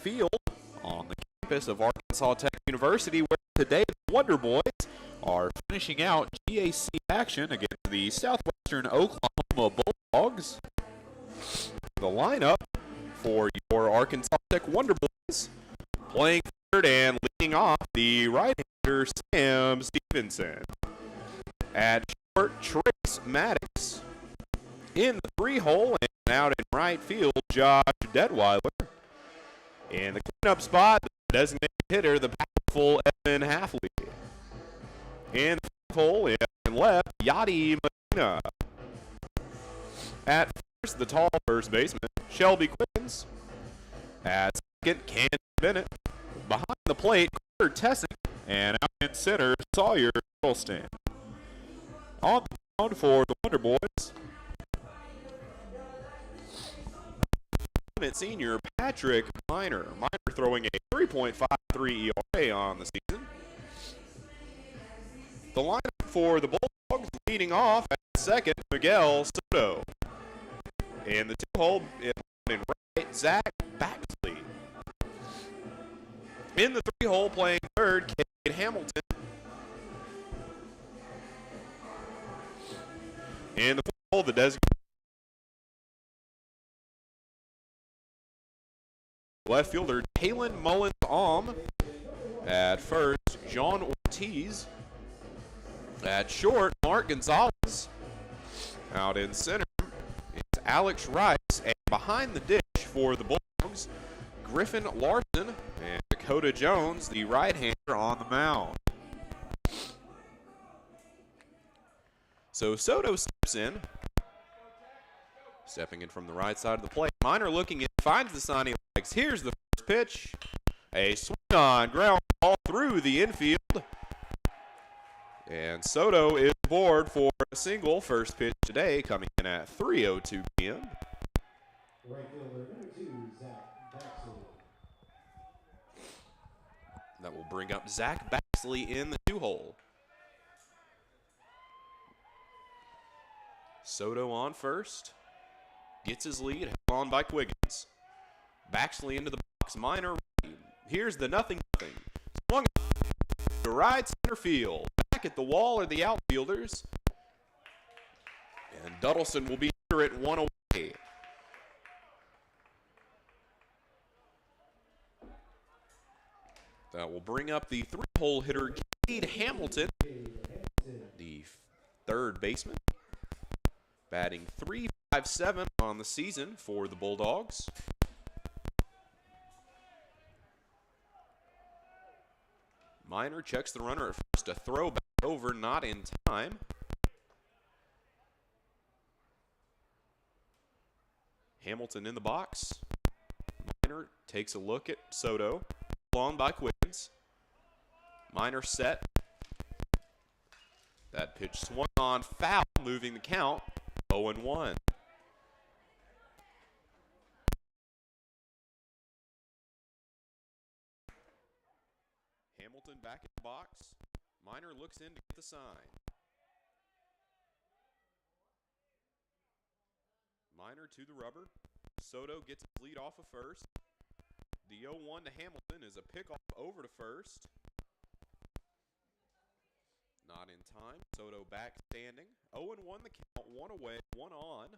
field on the campus of Arkansas Tech University, where today the Wonder Boys are finishing out GAC action against the Southwestern Oklahoma Bulldogs. The lineup for your Arkansas Tech Wonder Boys: playing third and leading off, the right-hander Sam Stevenson. At short, Trace Maddox. In the three-hole and out in right field, Josh Detweiler. In the cleanup spot, the designated hitter, the powerful Evan Halfley. In the five-hole and left, Yadi Medina. At first, the tall first baseman, Shelby Quiggins. At second, Candace Bennett. Behind the plate, Carter Tessick. And out in center, Sawyer Earlston. On the mound for the Wonder Boys, senior Patrick Miner. Miner throwing a 3.53 ERA on the season. The lineup for the Bulldogs, leading off at second, Miguel Soto. In the two-hole, in right, Zach Baxley. In the three-hole, playing third, Cade Hamilton. In the four-hole, the designated left fielder, Talon Mullins-Alm. At first, John Ortiz. At short, Mark Gonzalez. Out in center, it's Alex Rice. And behind the dish for the Bulldogs, Griffin Larson and Dakota Jones, the right-hander, on the mound. So Soto steps in. Stepping in from the right side of the plate. Miner looking in, finds the sign he likes. Here's the first pitch. A swing on, ground ball through the infield. And Soto is aboard for a single. First pitch today coming in at 3:02 p.m. Right fielder number 2, Zach Baxley. That will bring up Zach Baxley in the two-hole. Soto on first. Gets his lead, held on by Quiggins. Baxley into the box, Miner. Here's the 0-0. Swung to right center field. Back at the wall are the outfielders. And Duddleson will be here at one away. That will bring up the three-hole hitter, Cade Hamilton, the third baseman. Batting .357 on the season for the Bulldogs. Miner checks the runner at first. A throw back over, not in time. Hamilton in the box. Miner takes a look at Soto. On by Quiggins. Miner set. That pitch swung on, foul, moving the count. 0-1. Hamilton back in the box. Miner looks in to get the sign. Miner to the rubber. Soto gets his lead off of first. The 0-1 to Hamilton is a pickoff over to first. Not in time. Soto back standing. 0-1 the count. One away, one on.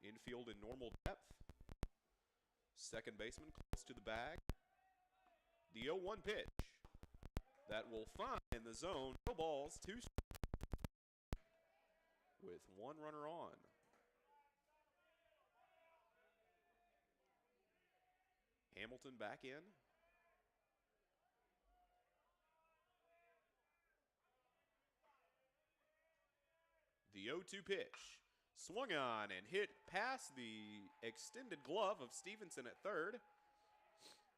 Infield in normal depth. Second baseman close to the bag. The 0-1 pitch. That will find the zone. No balls, 2 with one runner on. Hamilton back in. The 0-2 pitch. Swung on and hit past the extended glove of Stevenson at third.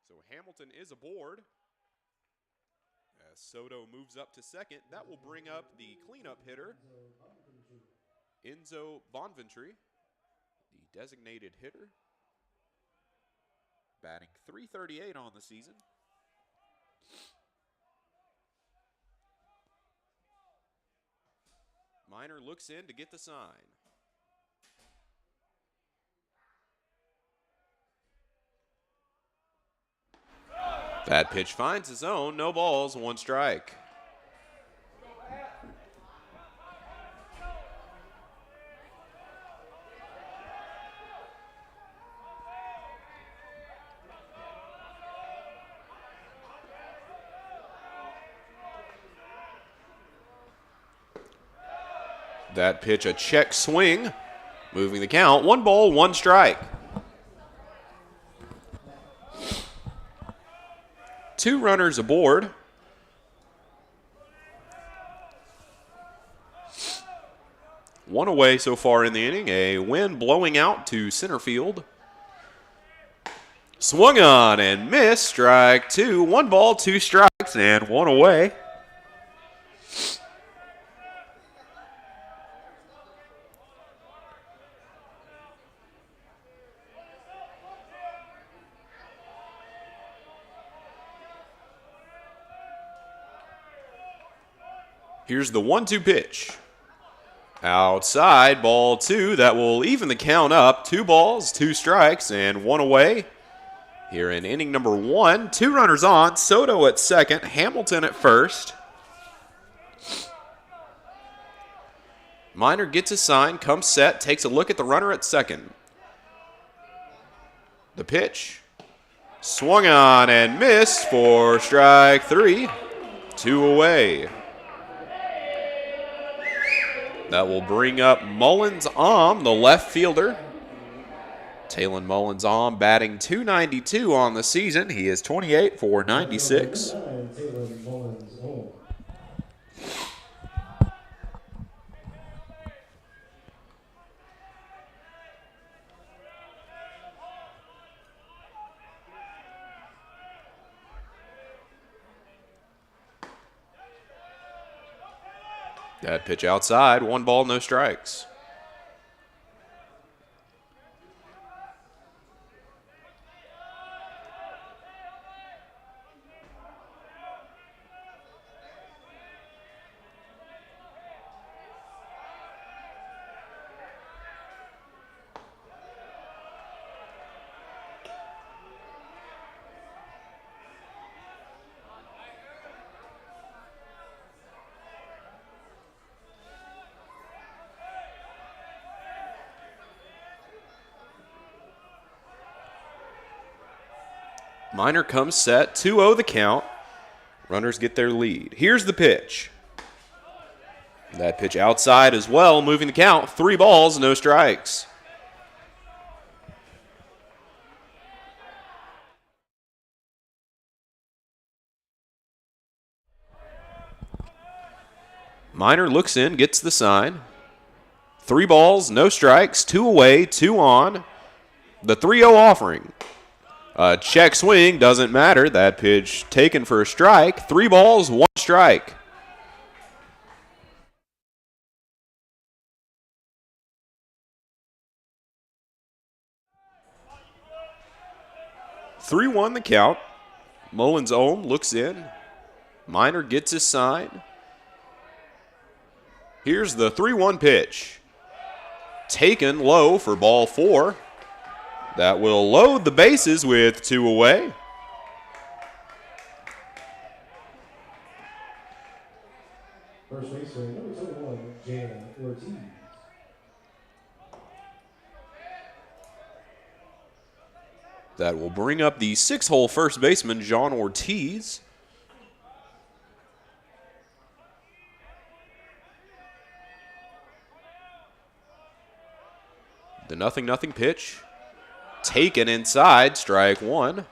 So Hamilton is aboard. As Soto moves up to second, that will bring up the cleanup hitter, Enzo Bonventry, the designated hitter. Batting .338 on the season. Miner looks in to get the sign. That pitch finds his own. No balls, one strike. That pitch, a check swing, moving the count. 1 ball, 1 strike. 2 runners aboard. One away so far in the inning. A wind blowing out to center field. Swung on and missed. Strike 2. 1 ball, 2 strikes, and 1 away. Here's the 1-2 pitch. Outside, ball 2. That will even the count up. 2 balls, 2 strikes, and 1 away. Here in inning number 1, 2 runners on. Soto at second, Hamilton at first. Minor gets his sign, comes set, takes a look at the runner at second. The pitch. Swung on and missed for strike 3. 2 away. That will bring up Mullins-Ahm, the left fielder. Talon Mullins-Ahm batting .292 on the season. He is 28 for 96. That pitch outside, 1 ball, no strikes. Minor comes set, 2-0 the count. Runners get their lead. Here's the pitch. That pitch outside as well, moving the count. 3 balls, no strikes. Minor looks in, gets the sign. 3 balls, no strikes, 2 away, 2 on. The 3-0 offering. A check swing, doesn't matter. That pitch taken for a strike. 3 balls, 1 strike. Three one the count. Mullins-Ahm looks in. Minor gets his sign. Here's the 3-1 pitch. Taken low for ball 4. That will load the bases with 2 away. First baseman, number 21, Jan Ortiz. That will bring up the 6-hole first baseman, John Ortiz. The 0-0 pitch. Taken inside, strike 1.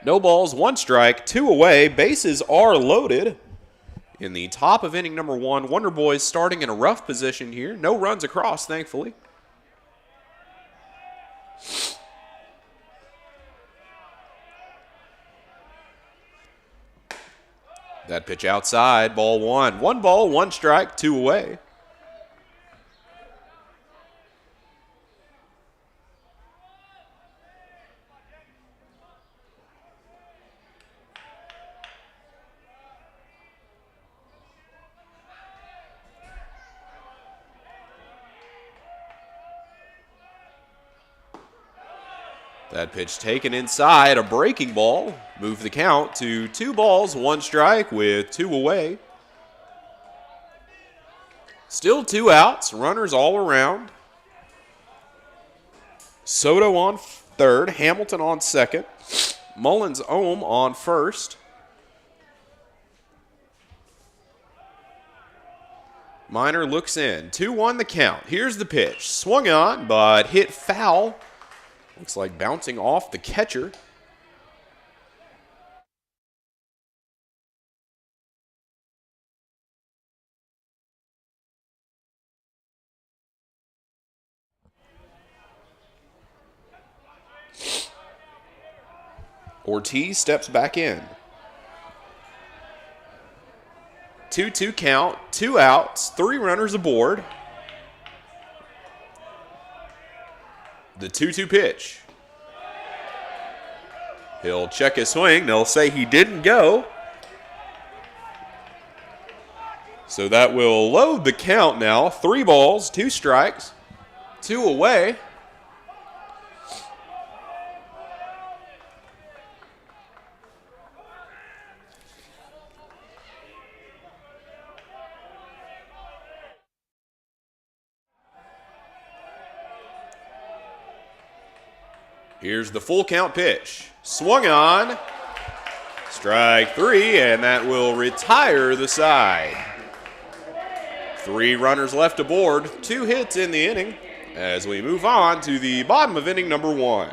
No balls, 1 strike, 2 away. Bases are loaded. In the top of inning number 1, Wonder Boys starting in a rough position here. No runs across, thankfully. That pitch outside, ball 1. 1 ball, 1 strike, 2 away. That pitch taken inside, a breaking ball. Move the count to 2 balls, 1 strike with 2 away. Still 2 outs, runners all around. Soto on third, Hamilton on second, Mullins Ohm on first. Minor looks in, 2-1 the count. Here's the pitch, swung on but hit foul. Looks like bouncing off the catcher. Ortiz steps back in. 2-2 count, 2 outs, 3 runners aboard. The 2-2 pitch. He'll check his swing. They'll say he didn't go. So that will load the count now. 3 balls, 2 strikes, 2 away. Here's the full count pitch. Swung on. Strike 3, and that will retire the side. 3 runners left aboard, 2 hits in the inning as we move on to the bottom of inning number 1.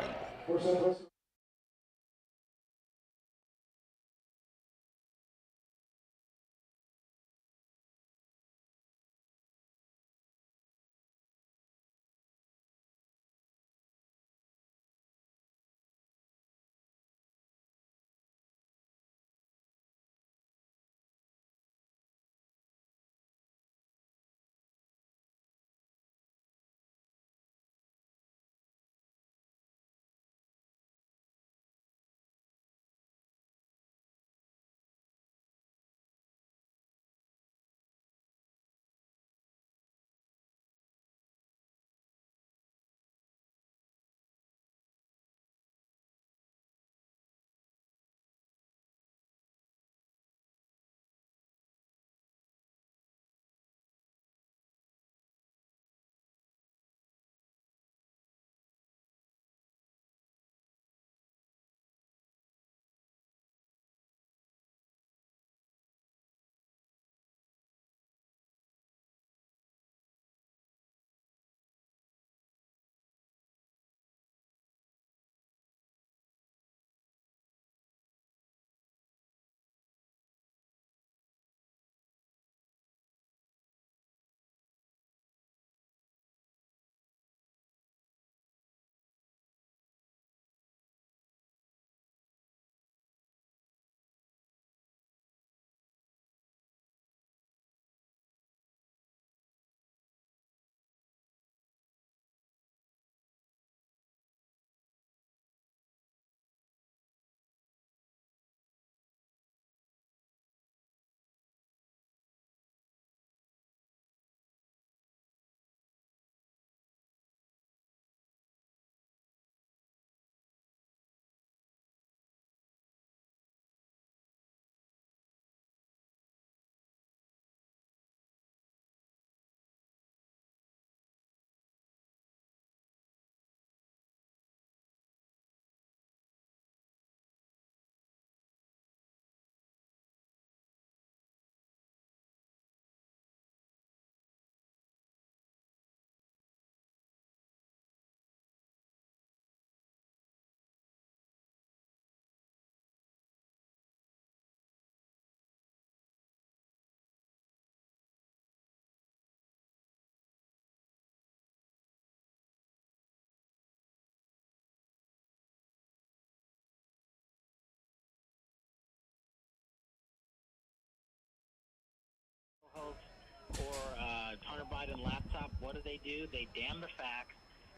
What do? They damn the facts.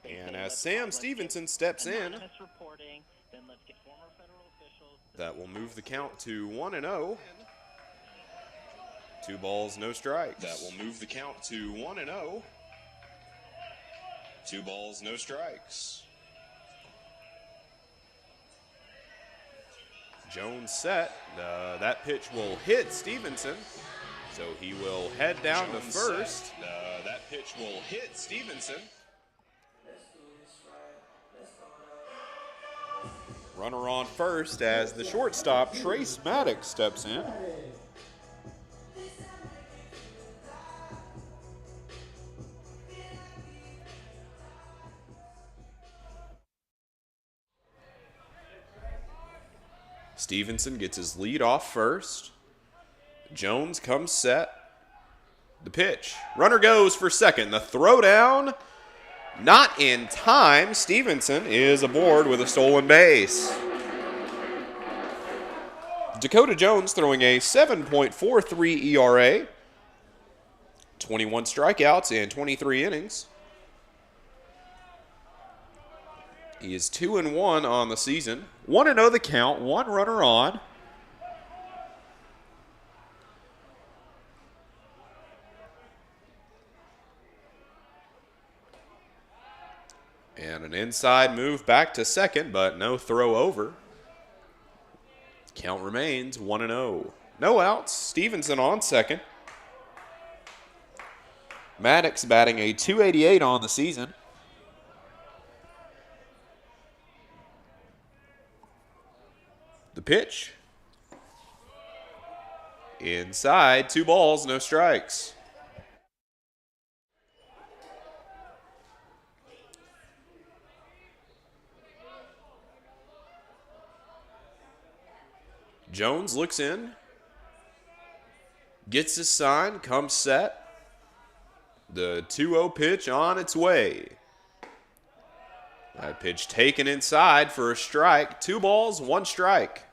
And as Sam Stevenson steps in, that will move the count to 1-0. 2 balls, no strikes. That will move the count to 1-0. 2 balls, no strikes. Jones set. That pitch will hit Stevenson. So he will head down to first. That pitch will hit Stevenson. Runner on first as the shortstop, Trace Maddox, steps in. Stevenson gets his lead off first. Jones comes set. The pitch. Runner goes for second. The throw down. Not in time. Stevenson is aboard with a stolen base. Dakota Jones throwing a 7.43 ERA. 21 strikeouts in 23 innings. He is 2-1 on the season. 1-0 the count, one runner on. And an inside move back to second, but no throw over. Count remains 1-0. No outs. Stevenson on second. Maddox batting a .288 on the season. The pitch. Inside, 2 balls, no strikes. Jones looks in. Gets his sign, comes set. The 2-0 pitch on its way. That pitch taken inside for a strike. 2 balls, 1 strike.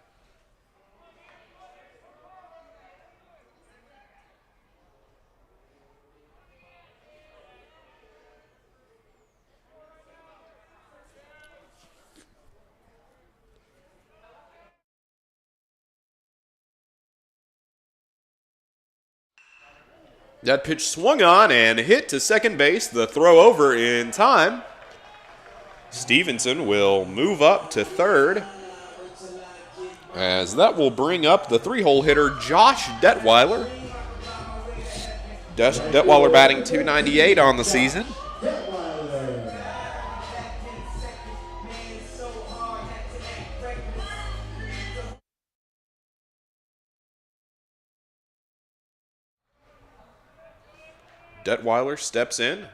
That pitch swung on and hit to second base. The throw over in time. Stevenson will move up to third, as that will bring up the 3-hole hitter Josh Detweiler. Detweiler batting .298 on the season. Detweiler steps in.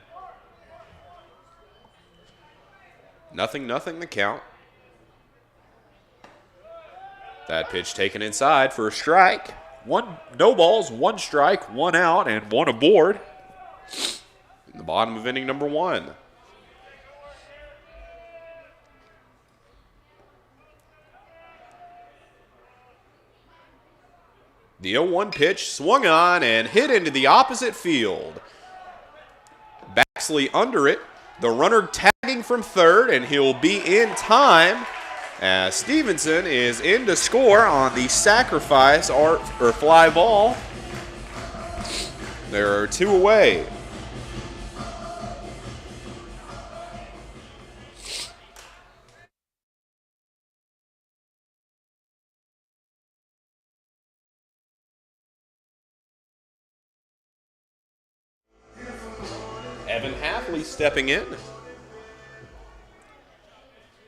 0-0 the count. That pitch taken inside for a strike. No balls, 1 strike, 1 out, and 1 aboard. In the bottom of inning number 1. The 0-1 pitch swung on and hit into the opposite field. Baxley under it. The runner tagging from third, and he'll be in time as Stevenson is in to score on the sacrifice or fly ball. There are 2 away. Evan Hafley stepping in.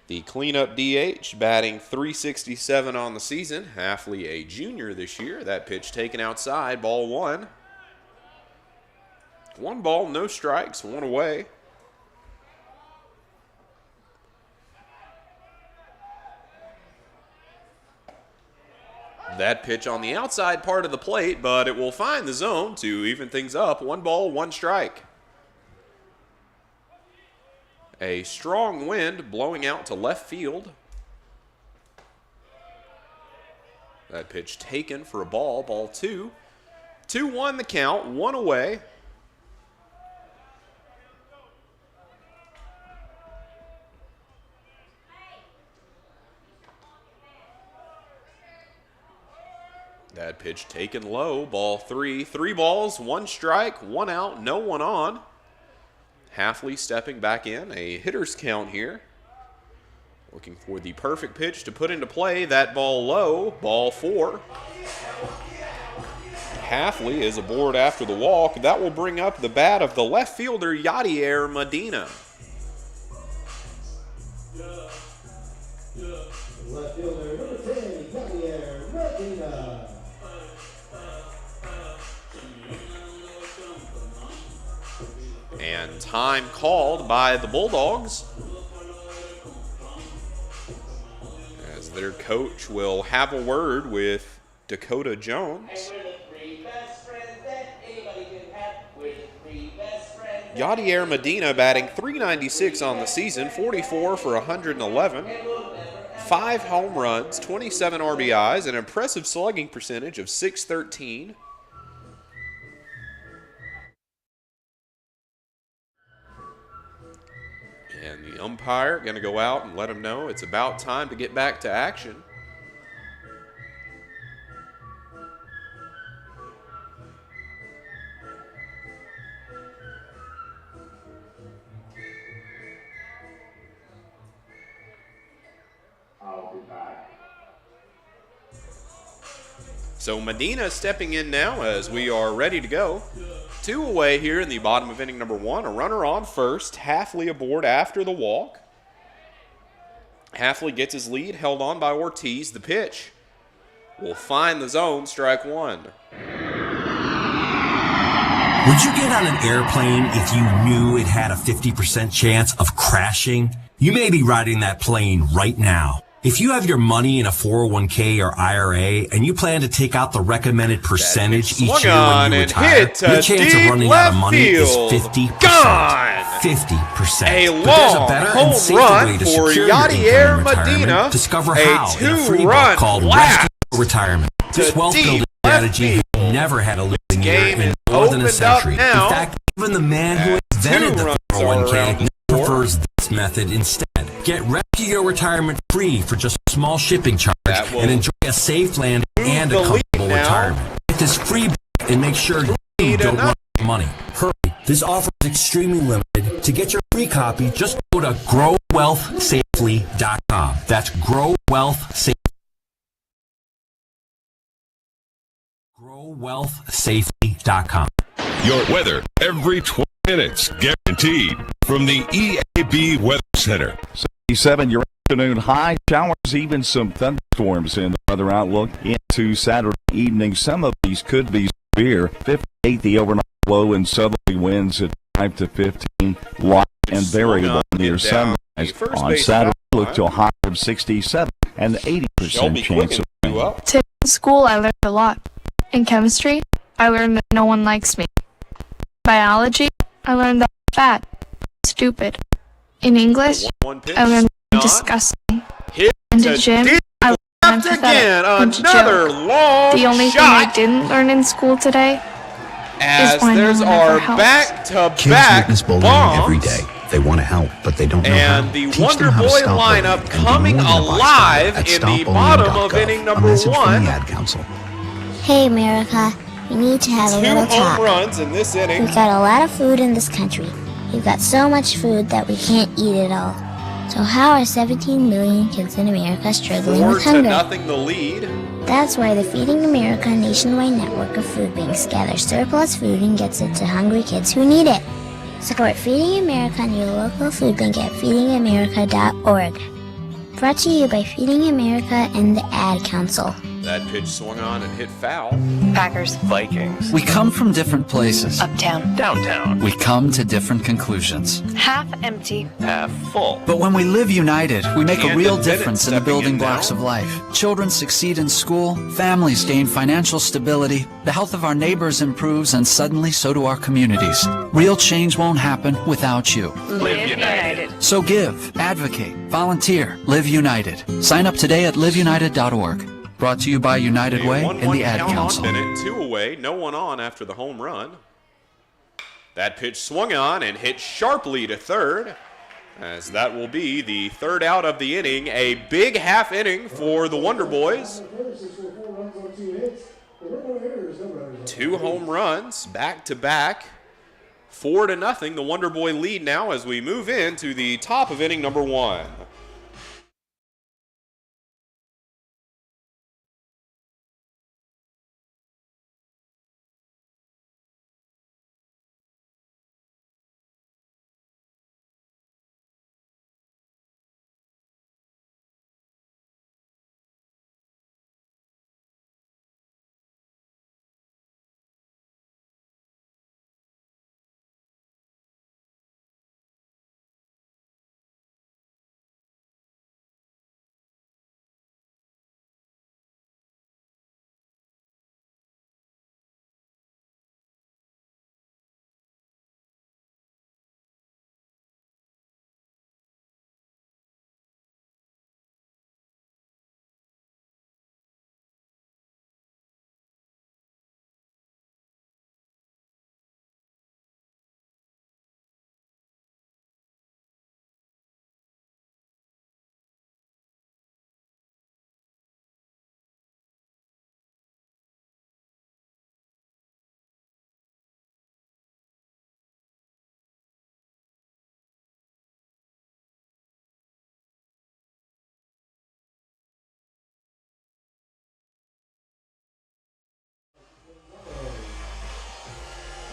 The cleanup DH batting .367 on the season. Hafley a junior this year. That pitch taken outside, ball 1. 1 ball, no strikes, 1 away. That pitch on the outside part of the plate, but it will find the zone to even things up. 1 ball, 1 strike. A strong wind blowing out to left field. That pitch taken for a ball, ball 2. 2-1 the count, 1 away. That pitch taken low, ball 3. 3 balls, 1 strike, 1 out, no one on. Hafley stepping back in, a hitter's count here. Looking for the perfect pitch to put into play. That ball low, ball 4. Halfley is aboard after the walk. That will bring up the bat of the left fielder, Yadier Medina. Left fielder number 10, Yadier Medina. And time called by the Bulldogs, as their coach will have a word with Dakota Jones. Yadier Medina batting .396 on the season, 44 for 111, 5 home runs, 27 RBIs, an impressive slugging percentage of .613. And the umpire going to go out and let him know it's about time to get back to action. I'll be back. So Medina stepping in now as we are ready to go. 2 away here in the bottom of inning number 1. A runner on first. Halfley aboard after the walk. Halfley gets his lead, held on by Ortiz. The pitch will find the zone, strike 1. Would you get on an airplane if you knew it had a 50% chance of crashing? You may be riding that plane right now. If you have your money in a 401k or IRA and you plan to take out the recommended percentage each year when you retire, your chance of running out of money is 50%. 50%. A But there's a long better home and safer run way to for secure your income Yadier in retirement. Medina. Discover A how in a free two-run book called blast Rescue Retirement. This to wealth deep building left strategy has field. never had a losing year Game in is more than a opened up century. now. In fact, even the man who And invented 2 the runs are around 401k the board. prefers this method instead. Get Rescue Your Retirement free for just a small shipping charge That will and enjoy a safe landing and a the lead comfortable now. retirement. Get this free book and make sure you Need don't enough. run out of money. Hurry. This offer is extremely limited. To get your free copy, just go to growwealthsafely.com. That's growwealthsafely.com. Your weather every 20 minutes, guaranteed. From the EAB Weather Center. 77, your afternoon high. Showers, even some thunderstorms in the weather outlook into Saturday evening. Some of these could be severe. 58, the overnight low, and southerly winds at 5 to 15. Light and variable near sunrise. On Saturday, look to a high of 67 and 80% chance of rain. Today in school, I learned a lot. In chemistry, I learned that no one likes me. Biology, I learned that I'm fat, stupid. In English, One pitch. I learned that I'm On. disgusting. Hit And to in gym, deep I learned I'm left pathetic. again. and a Another joke. long The only thing I shot. didn't learn in school today As is why no there's one our ever helps. back-to-back Kids witness bullying bombs. every day. They want to help, but they don't know how. And the Teach Wonder them how to Boy stop bullying lineup and do coming more than a box alive at in the stopbullying.gov. bottom of inning A number message from 1. the Ad Council. Hey America, we need to have a 2 little home talk. runs in this inning. We've got a lot of food in this country. We've got so much food that we can't eat it all. So how are 17 million kids in America struggling 4 with to hunger? nothing the lead. That's why the Feeding America nationwide network of food banks gathers surplus food and gets it to hungry kids who need it. Support Feeding America and your local food bank at feedingamerica.org. Brought to you by Feeding America and the Ad Council. That pitch swung on and hit foul. Packers. Vikings. We come from different places. Uptown. Downtown. We come to different conclusions. Half empty. Half full. But when we live united, we make a Camden real Bennett difference in the stepping building in blocks now. of life. Children succeed in school, families gain financial stability, the health of our neighbors improves, and suddenly so do our communities. Real change won't happen without you. Live united. So give, advocate, volunteer, live united. Sign up today at liveunited.org. Brought to you by United Way and the Ad count Council. on Bennett, 2 away, no one on after the home run. That pitch swung on and hit sharply to third, as that will be the third out of the inning. A big half inning for the Wonder Boys. 2 home runs back to back. 4 to nothing. The Wonder Boy lead now as we move into the top of inning number 1.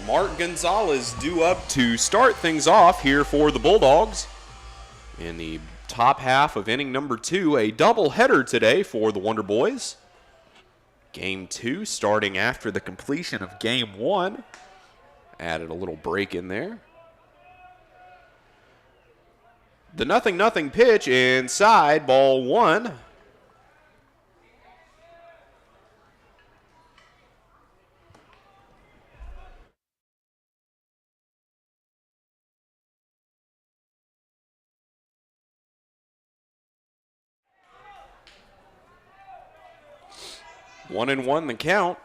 Mark Gonzalez due up to start things off here for the Bulldogs. In the top half of inning number 2, a doubleheader today for the Wonder Boys. Game 2 starting after the completion of Game 1. Added a little break in there. The 0-0 pitch inside, ball 1. One and one the count.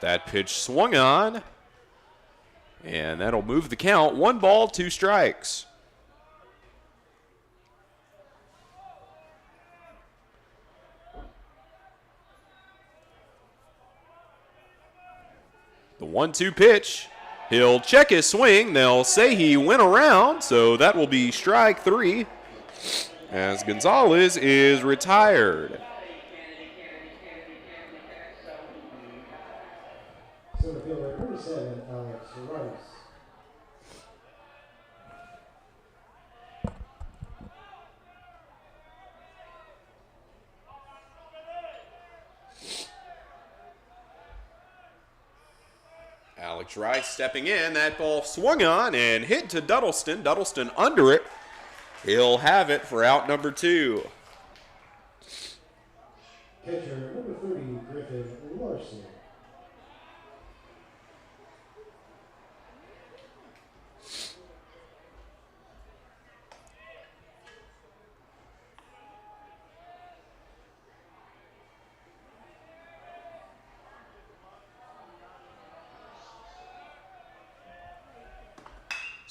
That pitch swung on, and that'll move the count. 1 ball, 2 strikes. The 1-2 pitch. He'll check his swing. They'll say he went around, so that will be strike 3 as Gonzalez is retired. Center fielder number 7, Alex Rice. Alex Rice stepping in. That ball swung on and hit to Duddleston. Duddleston under it. He'll have it for out number 2. Catcher number 30, Griffin Larson.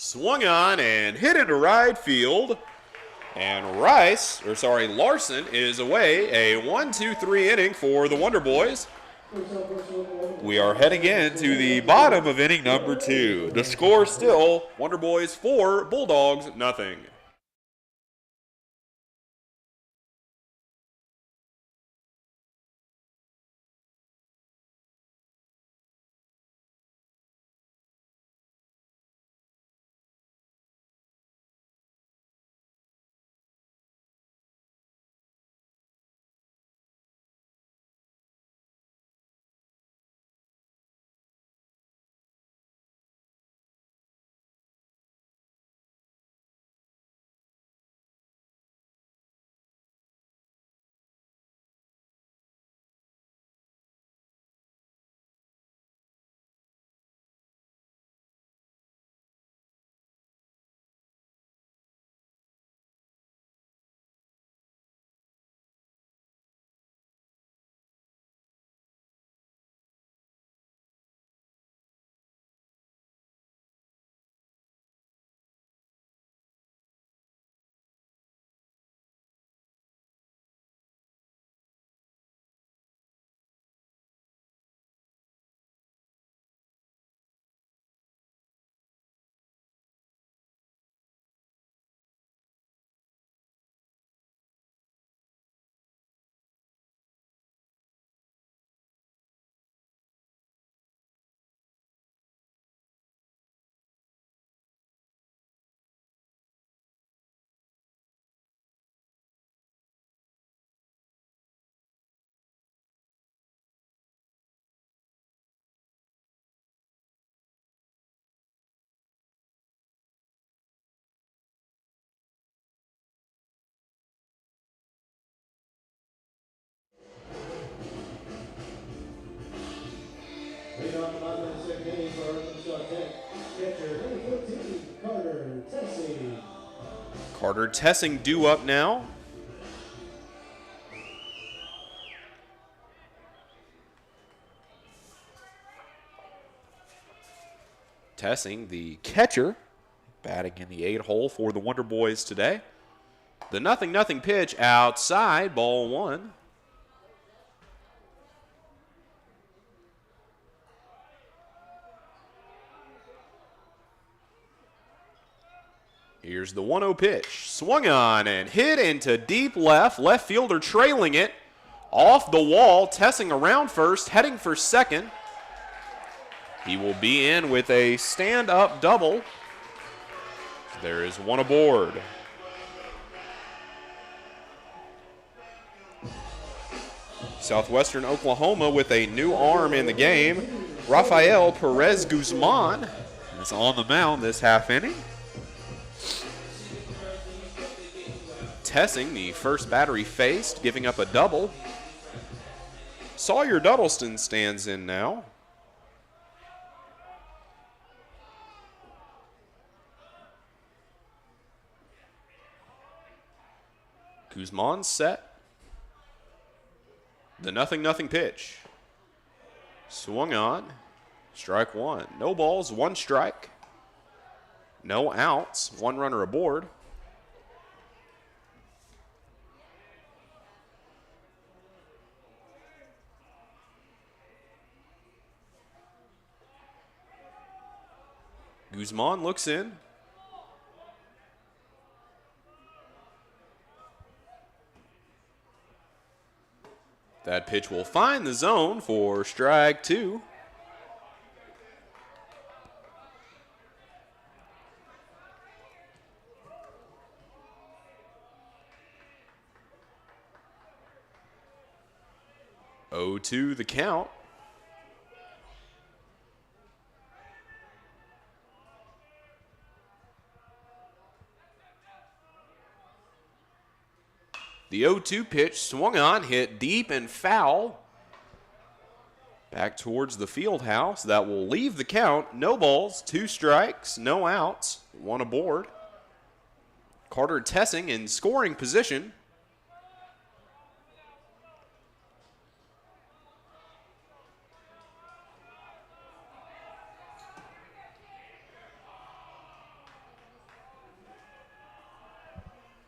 Swung on and hit into right field. And Larson is away. A 1-2-3 inning for the Wonder Boys. We are heading into the bottom of inning number 2. The score still Wonder Boys 4, Bulldogs nothing. Leading off the bottom of the 6th inning for Arkansas Tech, catcher number 14, Carter Tessing. Carter Tessing due up now. Tessing, the catcher, batting in the 8 hole for the Wonder Boys today. The 0-0 pitch outside, ball 1. Here's the 1-0 pitch. Swung on and hit into deep left. Left fielder trailing it. Off the wall, Tessing around first, heading for second. He will be in with a stand-up double. There is one aboard. Southwestern Oklahoma with a new arm in the game. Rafael Perez Guzman is on the mound this half inning. Tessing, the first batter he faced, giving up a double. Sawyer Duddleston stands in now. Guzman set. The 0-0 pitch. Swung on. Strike one. No balls, one strike. No outs, one runner aboard. Guzman looks in. That pitch will find the zone for strike two. Oh-2 the count. The 0-2 pitch swung on, hit deep and foul. Back towards the field house. That will leave the count. No balls, two strikes, no outs, one aboard. Carter Tessing in scoring position.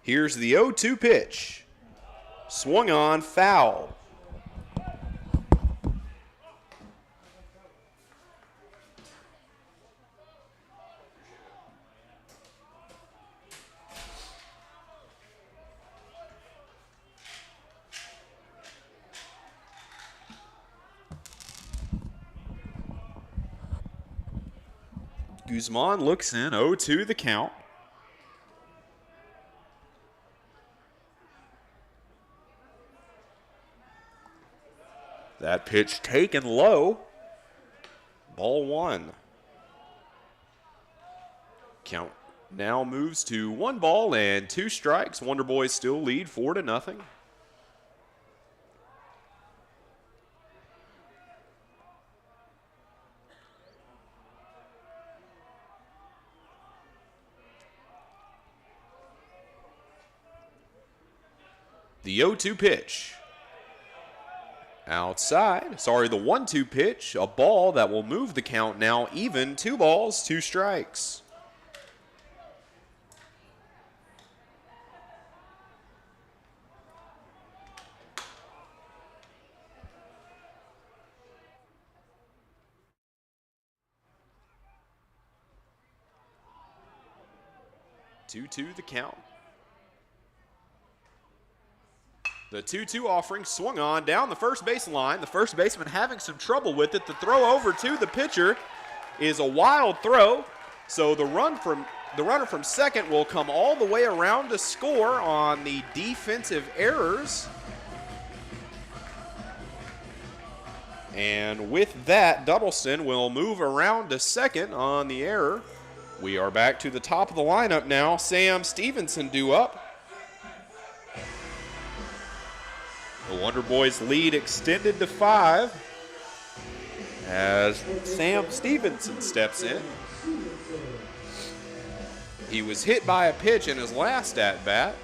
Here's the 0-2 pitch. Swung on, foul. Guzman looks in, 0-2 the count. That pitch taken low. Ball one. Count now moves to 1 ball and 2 strikes. Wonder Boys still lead 4-0. The 0-2 pitch. Outside, the 1-2 pitch, a ball that will move the count now even, 2 balls, 2 strikes. Two the count. The 2-2 offering swung on down the first base line. The first baseman having some trouble with it. The throw over to the pitcher is a wild throw. So the runner from second will come all the way around to score on the defensive errors. And with that, Duddleston will move around to second on the error. We are back to the top of the lineup now. Sam Stevenson due up. The Wonder Boys lead extended to 5 as Sam Stevenson steps in. He was hit by a pitch in his last at-bat.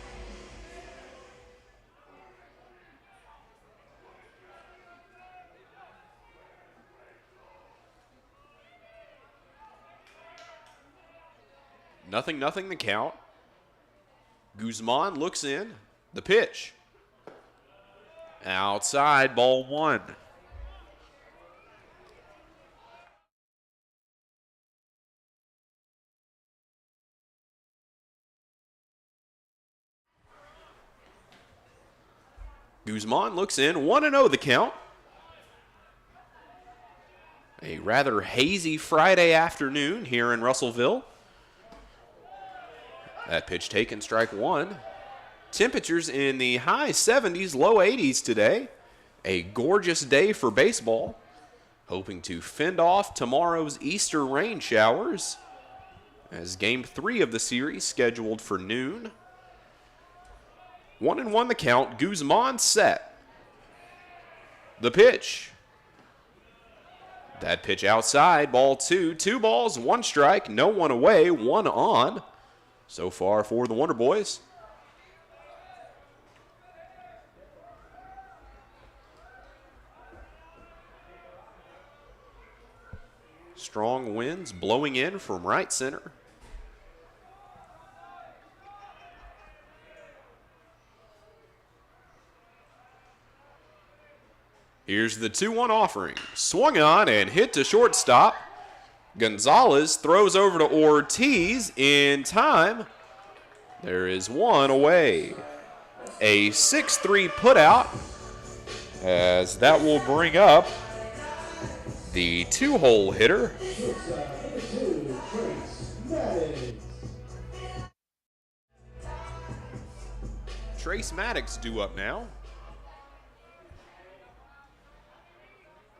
Nothing the count. Guzman looks in. The pitch. Outside, ball one. Guzman looks in, 1-0 the count. A rather hazy Friday afternoon here in Russellville. That pitch taken, strike one. Temperatures in the high 70s, low 80s today. A gorgeous day for baseball. Hoping to fend off tomorrow's Easter rain showers as Game 3 of the series scheduled for noon. 1-1 the count. Guzman set. The pitch. That pitch outside, ball two. 2 balls, 1 strike, no one away, 1 on. So far for the Wonder Boys. Strong winds blowing in from right center. Here's the 2-1 offering. Swung on and hit to shortstop. Gonzalez throws over to Ortiz in time. There is 1 away. A 6-3 putout, as that will bring up the 2-hole hitter. Trace Maddox due up now.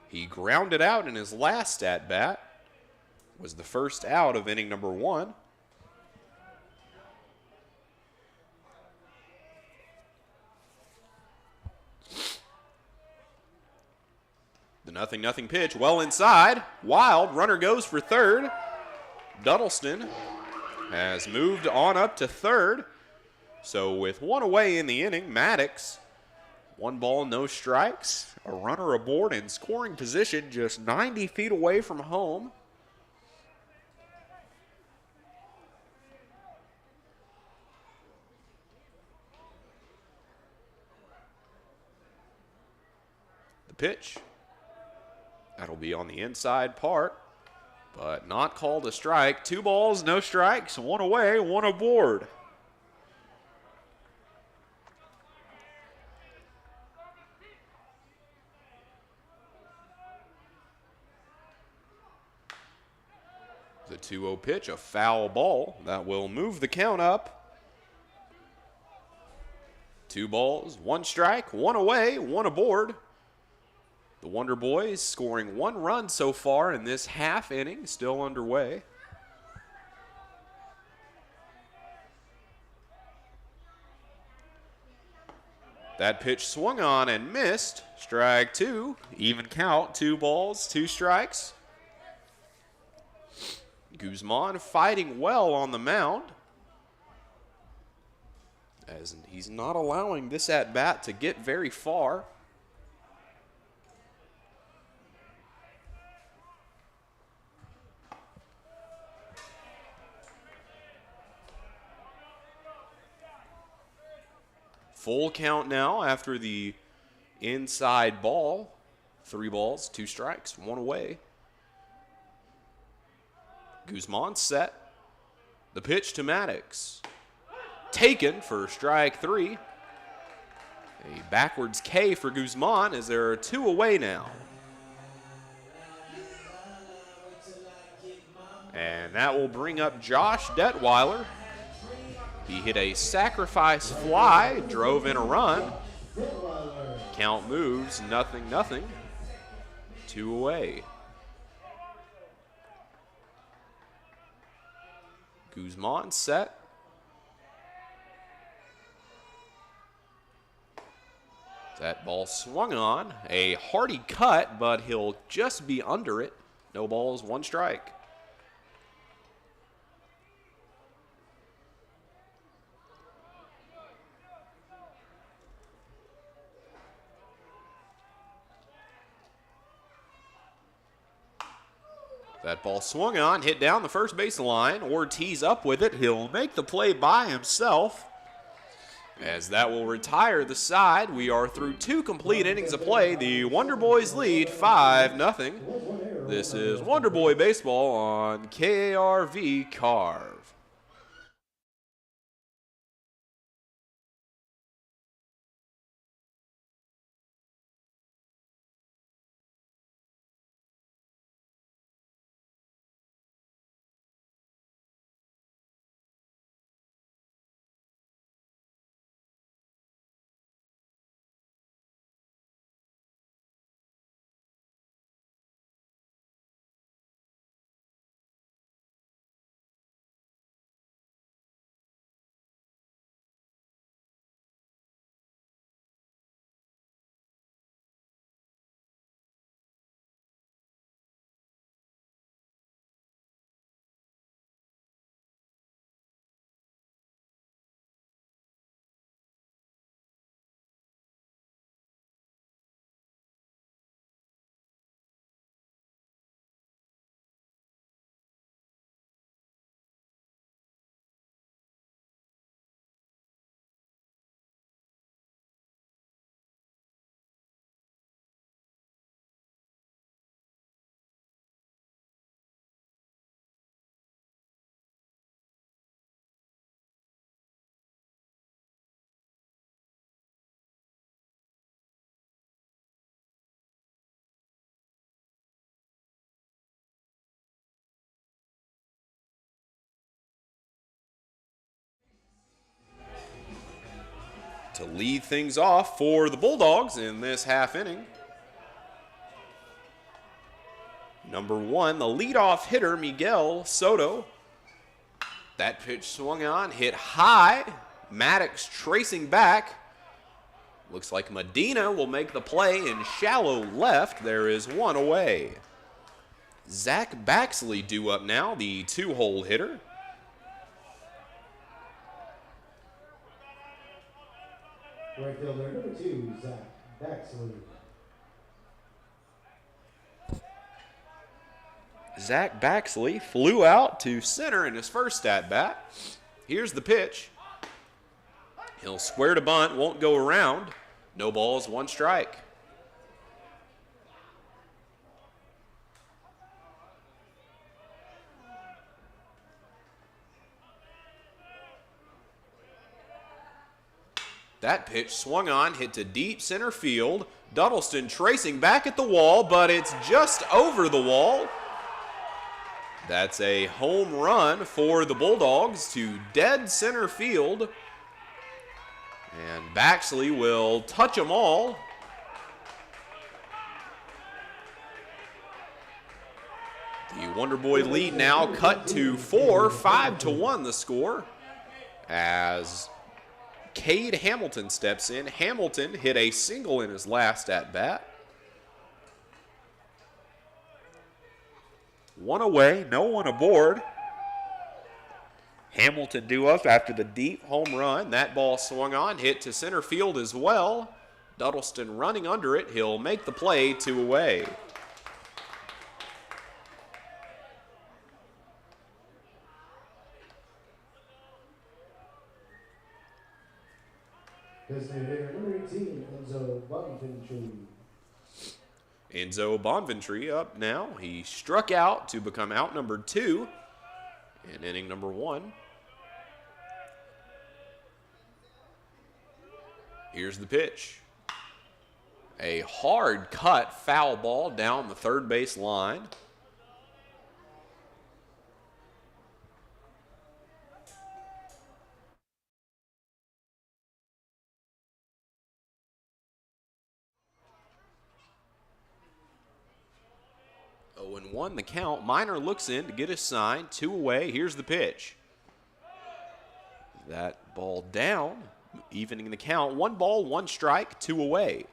He grounded out in his last at-bat. Was the first out of inning number 1. The 0-0 pitch, well inside. Wild, runner goes for third. Duddleston has moved on up to third. So with 1 away in the inning, Maddox, 1 ball, no strikes. A runner aboard in scoring position just 90 feet away from home. The pitch. That'll be on the inside part, but not called a strike. 2 balls, no strikes, 1 away, 1 aboard. The 2-0 pitch, a foul ball that will move the count up. 2 balls, 1 strike, 1 away, 1 aboard. The Wonder Boys scoring 1 run so far in this half inning, still underway. That pitch swung on and missed. Strike 2, even count, 2 balls, 2 strikes. Guzman fighting well on the mound, as he's not allowing this at-bat to get very far. Full count now after the inside ball. 3 balls, 2 strikes, 1 away. Guzman set. The pitch to Maddox. Taken for strike 3. A backwards K for Guzman as there are 2 away now. And that will bring up Josh Detweiler. He hit a sacrifice fly, drove in a run. Count moves, 0-0. 2 away. Guzman set. That ball swung on. A hearty cut, but he'll just be under it. No balls, 1 strike. That ball swung on, hit down the first base line. Ortiz up with it. He'll make the play by himself, as that will retire the side. We are through 2 complete innings of play. The Wonder Boys lead 5-0. This is Wonder Boy Baseball on KARV Carve. to lead things off for the Bulldogs in this half inning. Number 1, the leadoff hitter, Miguel Soto. That pitch swung on, hit high. Maddox tracing back. Looks like Medina will make the play in shallow left. There is one away. Zach Baxley due up now, the 2-hole hitter. Right fielder number 2, Zach Baxley. Zach Baxley flew out to center in his first at-bat. Here's the pitch. He'll square to bunt, won't go around. No balls, 1 strike. That pitch swung on, hit to deep center field. Duddleston tracing back at the wall, but it's just over the wall. That's a home run for the Bulldogs to dead center field. And Baxley will touch them all. The Wonder Boy lead now cut to 4, 5-1 the score. As Cade Hamilton steps in. Hamilton hit a single in his last at-bat. 1 away, no one aboard. Hamilton due up after the deep home run. That ball swung on, hit to center field as well. Duddleston running under it. He'll make the play, 2 away. Designated hitter number 18, Enzo Bonventry. Enzo Bonventry up now. He struck out to become out number 2 in inning number 1. Here's the pitch. A hard cut foul ball down the third base line. And 1 the count. Minor looks in to get his sign. 2 away. Here's the pitch. That ball down, evening the count. 1 ball, 1 strike, 2 away.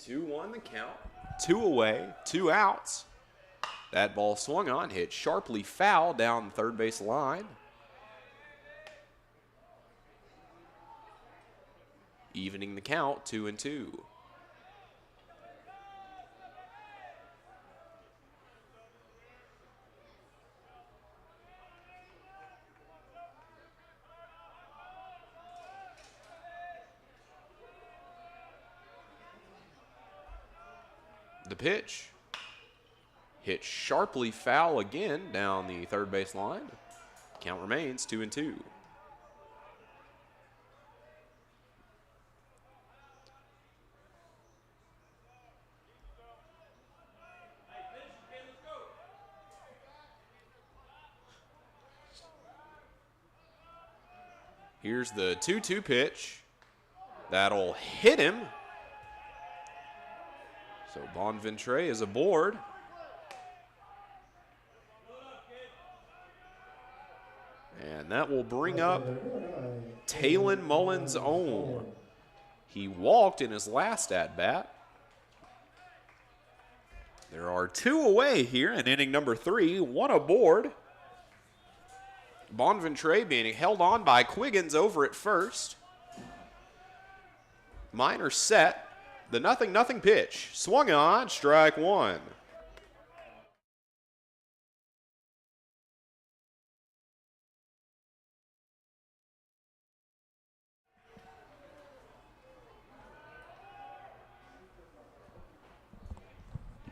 Two on the count. 2 away, 2 outs. That ball swung on, hit sharply foul down the third base line. Evening the count, 2-2. The pitch hit sharply foul again down the third base line. Count remains 2-2. Here's the 2-2 pitch. That'll hit him. So Bonventre is aboard. And that will bring up Talon Mullins-Ohm. He walked in his last at-bat. There are 2 away here in inning number 3, 1 aboard. Bonventre being held on by Quiggins over at first. Minor set. The 0-0 pitch. Swung on, strike 1.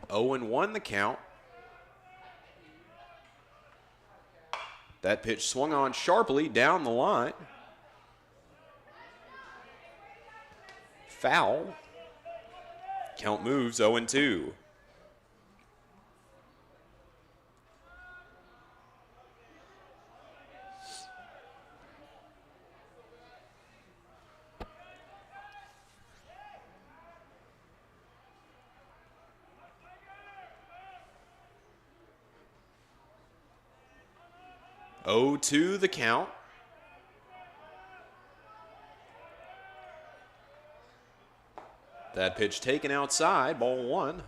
0-1 the count. That pitch swung on sharply down the line. Foul. Count moves 0-2. To the count. That pitch taken outside, ball 1.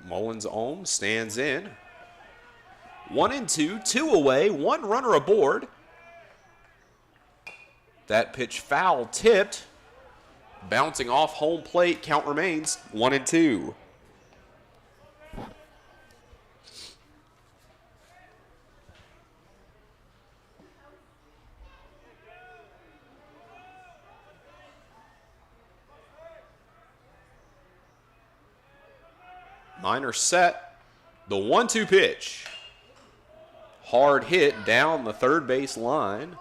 Mullins-Ohm stands in. 1-2, 2 away, 1 runner aboard. That pitch foul tipped. Bouncing off home plate, count remains 1-2. Minor set. The 1-2 pitch. Hard hit down the third base line.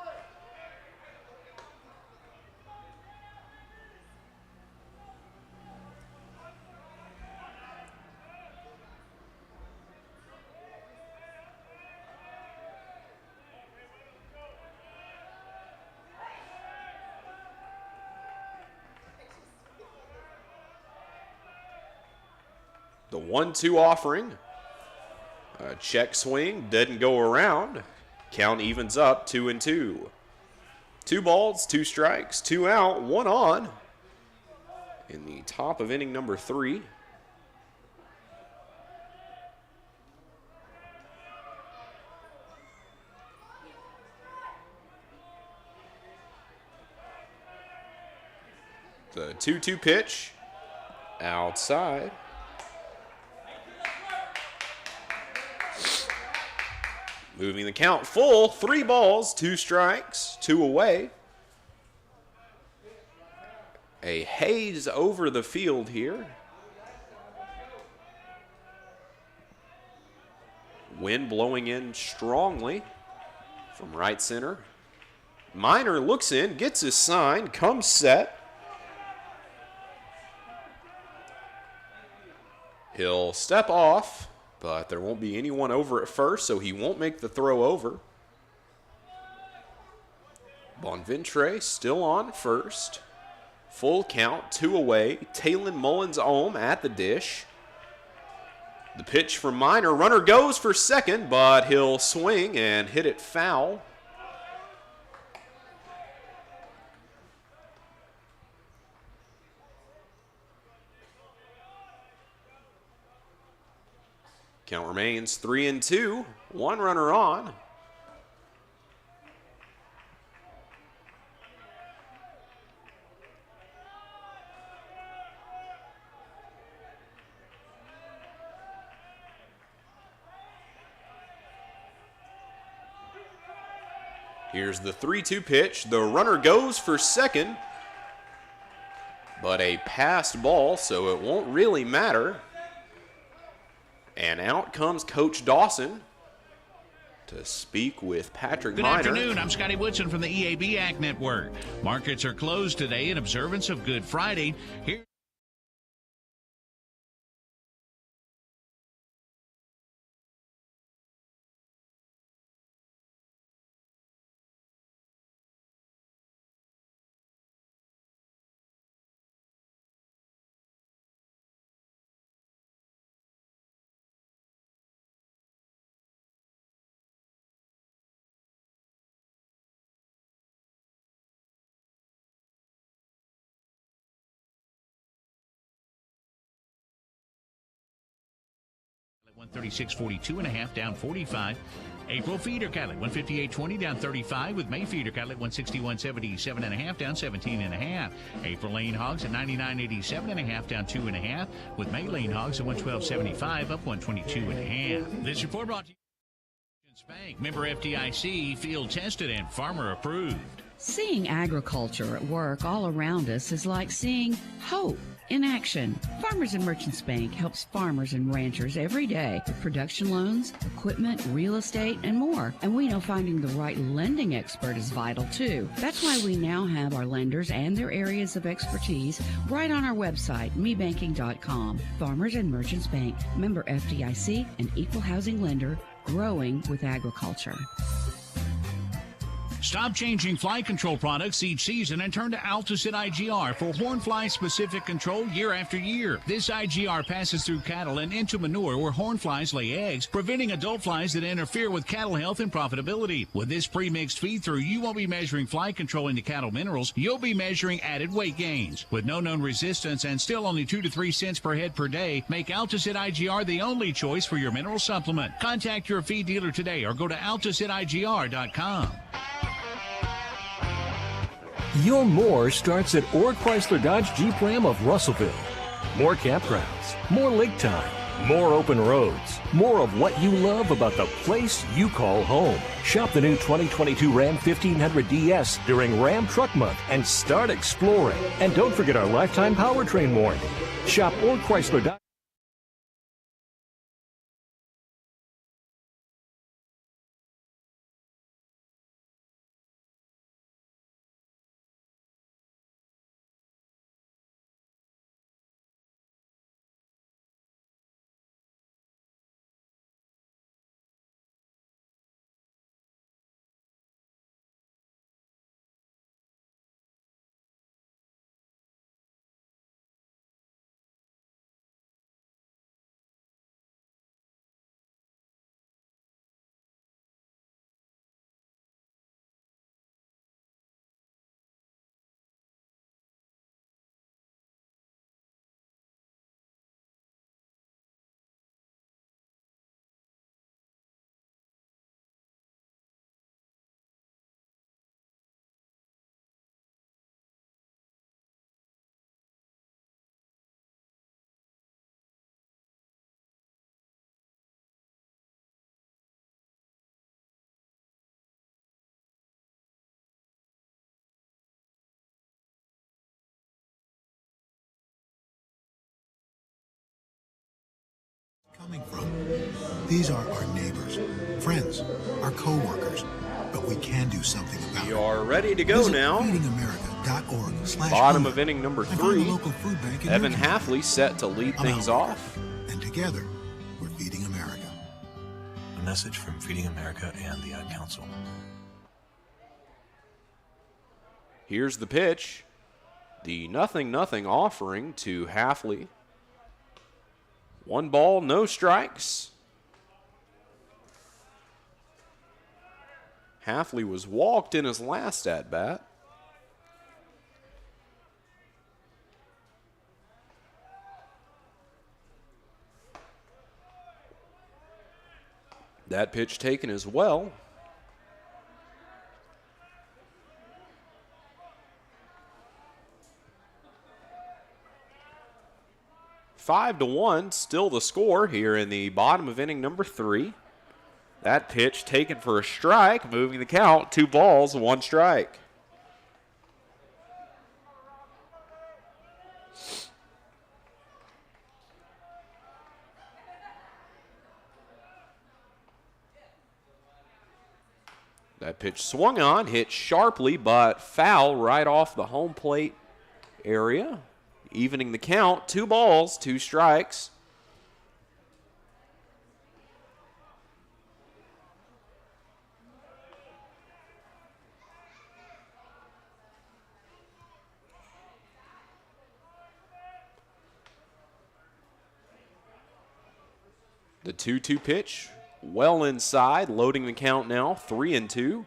The 1-2 offering. A check swing, didn't go around. Count evens up 2-2. 2 balls, 2 strikes, 2 out, 1 on. In the top of inning number 3. The 2-2 pitch. Outside. Moving the count full, 3 balls, 2 strikes, 2 away. A haze over the field here. Wind blowing in strongly from right center. Minor looks in, gets his sign, comes set. He'll step off, but there won't be anyone over at first, so he won't make the throw over. Bonventre still on first. Full count, 2 away. Talon Mullins-Ohm at the dish. The pitch from Minor. Runner goes for second, but he'll swing and hit it foul. Count remains 3-2, 1 runner on. Here's the 3-2 pitch. The runner goes for second, but a passed ball, so it won't really matter. And out comes Coach Dawson to speak with Patrick Minor. Good afternoon. I'm Scotty Woodson from the EAB Ag Network. Markets are closed today in observance of Good Friday. Here. At 136.42 and a half, down 45. April feeder cattle at 158.20 down 35, with May feeder cattle at 161.70, 7.5 down 17.5. April lean hogs at 99.80, 7.5 down 2.5, with May lean hogs at 112.75 up 122.5. This report brought to you by Bank, member FDIC, field tested and farmer approved. Seeing agriculture at work all around us is like seeing hope in action. Farmers and Merchants Bank helps farmers and ranchers every day with production loans, equipment, real estate, and more. And we know finding the right lending expert is vital too. That's why we now have our lenders and their areas of expertise right on our website, mebanking.com. Farmers and Merchants Bank, member FDIC, and equal housing lender, growing with agriculture. Stop changing fly control products each season and turn to Alticid IGR for horn fly specific control year after year. This IGR passes through cattle and into manure where horn flies lay eggs, preventing adult flies that interfere with cattle health and profitability. With this pre-mixed feed through, you won't be measuring fly control into cattle minerals, you'll be measuring added weight gains. With no known resistance and still only 2 to 3 cents per head per day, make Alticid IGR the only choice for your mineral supplement. Contact your feed dealer today or go to AlticidIGR.com. Your more starts at Ord Chrysler Dodge Jeep Ram of Russellville. More campgrounds, more lake time, more open roads, more of what you love about the place you call home. Shop the new 2022 Ram 1500 DS during Ram Truck Month and start exploring. And don't forget our lifetime powertrain warranty. Shop Ord Chrysler Dodge. Coming from. These are our neighbors, friends, our co-workers, but we can do something about it. We are ready to go now. Bottom of inning number 3. Evan Halfley set to lead things off. And together, we're Feeding America. A message from Feeding America and the Ad Council. Here's the pitch. The 0-0 offering to Halfley. 1 ball, no strikes. Halfley was walked in his last at-bat. That pitch taken as well. Five to 1, still the score here in the bottom of inning number 3. That pitch taken for a strike, moving the count, 2 balls, 1 strike. That pitch swung on, hit sharply, but foul right off the home plate area. Evening the count, 2 balls, 2 strikes. The 2-2 pitch, well inside, loading the count now, 3-2.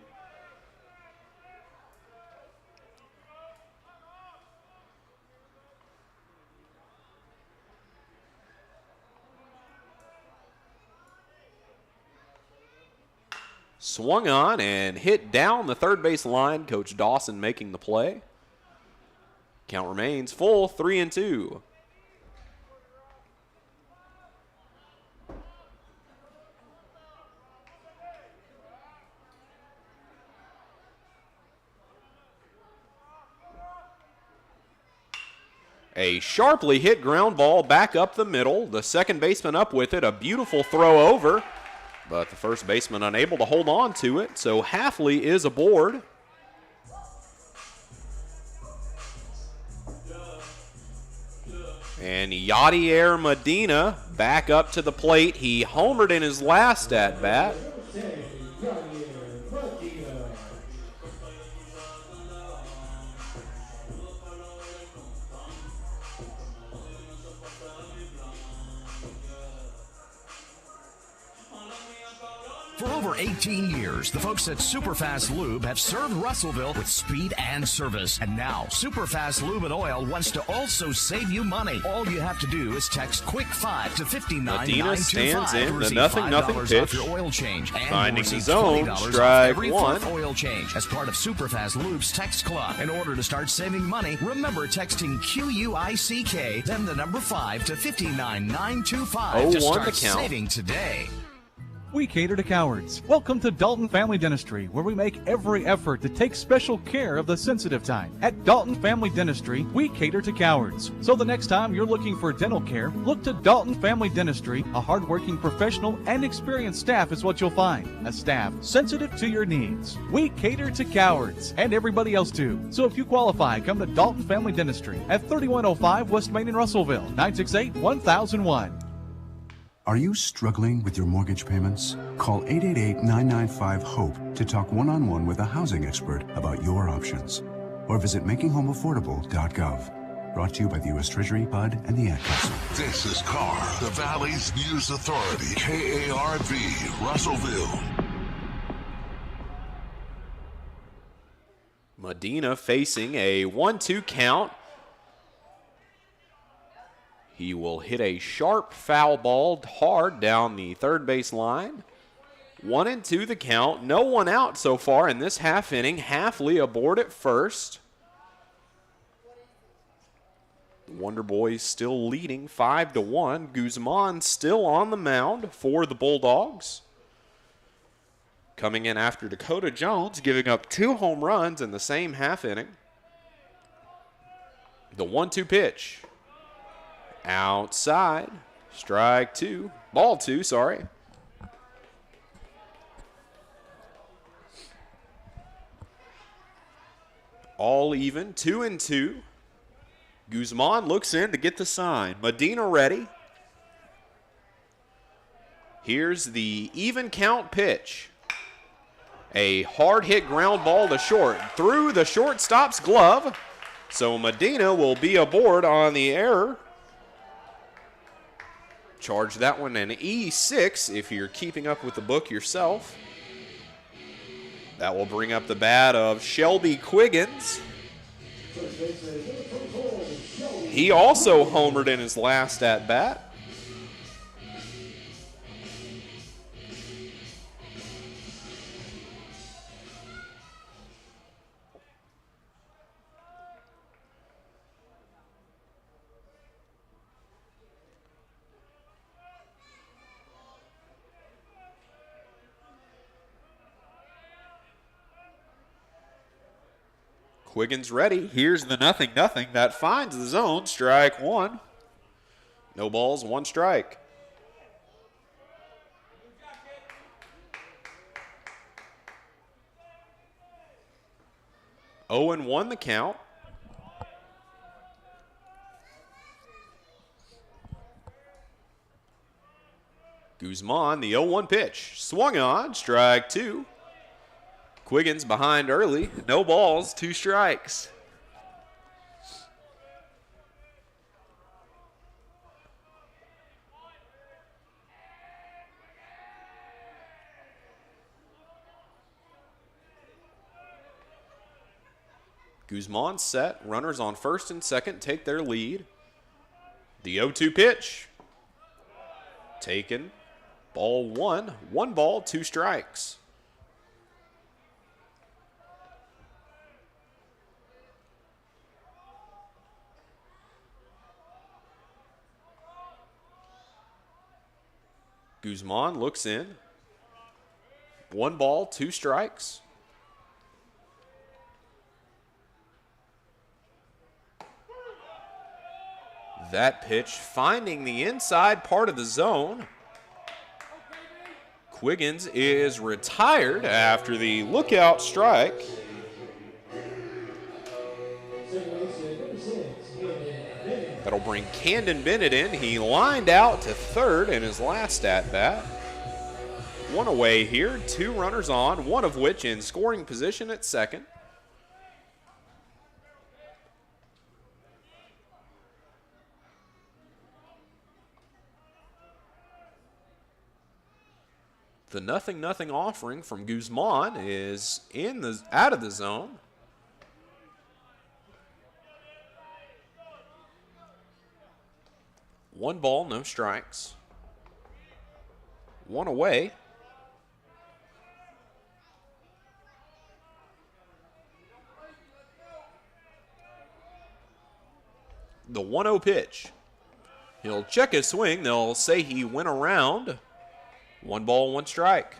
Swung on and hit down the third base line. Coach Dawson making the play. Count remains full, 3-2. A sharply hit ground ball back up the middle. The second baseman up with it. A beautiful throw over, but the first baseman unable to hold on to it. So Halfley is aboard. And Yadier Medina back up to the plate. He homered in his last at-bat. For over 18 years, the folks at Superfast Lube have served Russellville with speed and service. And now, Superfast Lube and Oil wants to also save you money. All you have to do is text Quick 5 to 59925 Medina stands in to the receive nothing $5 pitch. off your oil change. And Finding receive the zone, $20 off strike every one. fourth oil change as part of Superfast Lube's Text Club. In order to start saving money, remember texting QUICK, then the number 5 to 59925 to 0-1 start the count. saving today. We cater to cowards. Welcome to Dalton Family Dentistry, where we make every effort to take special care of the sensitive type. At Dalton Family Dentistry, we cater to cowards. So the next time you're looking for dental care, look to Dalton Family Dentistry. A hardworking professional and experienced staff is what you'll find. A staff sensitive to your needs. We cater to cowards, and everybody else too. So if you qualify, come to Dalton Family Dentistry at 3105 West Main in Russellville, 968-1001. Are you struggling with your mortgage payments? Call 888-995-HOPE to talk one-on-one with a housing expert about your options. Or visit makinghomeaffordable.gov. Brought to you by the U.S. Treasury, HUD, and the Ad Council. This is KAR, the Valley's News Authority, KARV, Russellville. Medina facing a 1-2 count. He will hit a sharp foul ball hard down the third base line. 1-2 the count. No one out so far in this half inning. Halfley aboard at first. The Wonder Boys still leading 5-1. Guzman still on the mound for the Bulldogs. Coming in after Dakota Jones, giving up 2 home runs in the same half inning. The 1-2 pitch. Outside, strike 2, ball 2, sorry. All even, 2-2. Guzman looks in to get the sign. Medina ready. Here's the even count pitch. A hard hit ground ball to short, through the shortstop's glove. So Medina will be aboard on the error. Charge that one an E6 if you're keeping up with the book yourself. That will bring up the bat of Shelby Quiggins. He also homered in his last at-bat. Quiggins ready. Here's the 0-0 that finds the zone. Strike 1. No balls, 1 strike. Oh and 1 the count. Guzman, the 0-1 pitch. Swung on, strike 2. Quiggins behind early. No balls, 2 strikes. Guzman set. Runners on first and second take their lead. The 0-2 pitch. Taken. Ball 1. 1 ball, 2 strikes. Guzman looks in. 1 ball, 2 strikes. That pitch finding the inside part of the zone. Quiggins is retired after the lookout strike. That'll bring Camden Bennett in. He lined out to third in his last at-bat. 1 away here, 2 runners on, 1 of which in scoring position at second. The 0-0 offering from Guzman is out of the zone. One ball, no strikes. 1 away. The 1-0 pitch. He'll check his swing. They'll say he went around. 1 ball, 1 strike.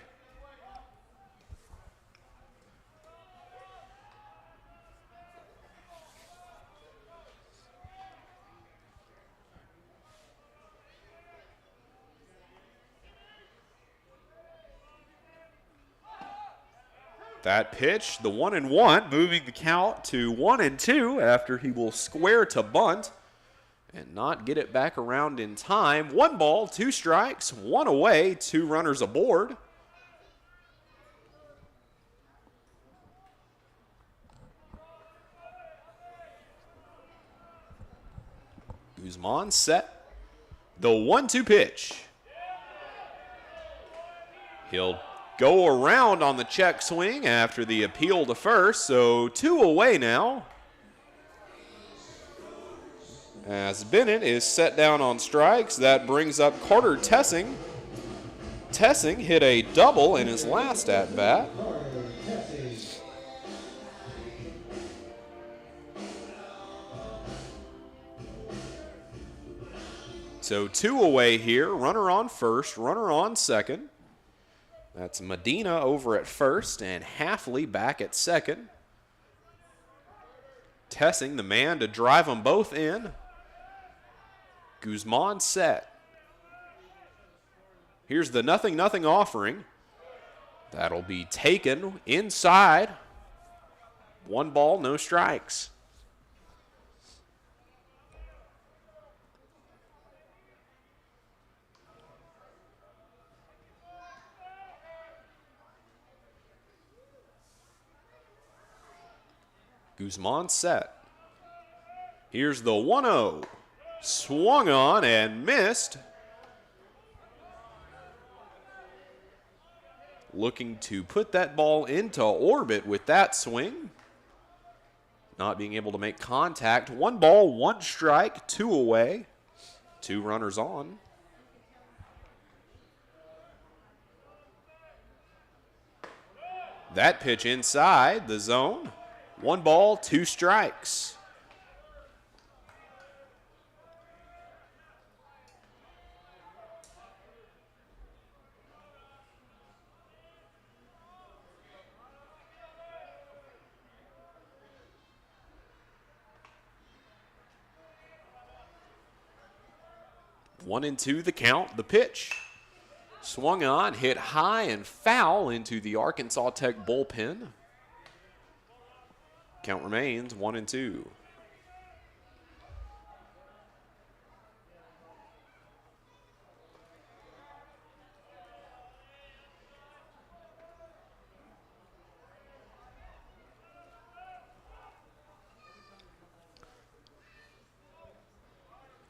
That pitch, the 1-1, moving the count to 1-2 after he will square to bunt and not get it back around in time. 1 ball, 2 strikes, 1 away, 2 runners aboard. Guzman set. The 1-2 pitch. He'll go around on the check swing after the appeal to first, so 2 away now. As Bennett is set down on strikes, that brings up Carter Tessing. Tessing hit a double in his last at-bat. So 2 away here, runner on first, runner on second. That's Medina over at first and Halfley back at second. Tessing, the man to drive them both in. Guzman set. Here's the 0-0 offering. That'll be taken inside. 1 ball, no strikes. Guzman set. Here's the 1-0. Swung on and missed. Looking to put that ball into orbit with that swing. Not being able to make contact. 1 ball, 1 strike, 2 away. 2 runners on. That pitch inside the zone. 1 ball, 2 strikes. One and two the count, the pitch. Swung on, hit high and foul into the Arkansas Tech bullpen. Count remains 1-2.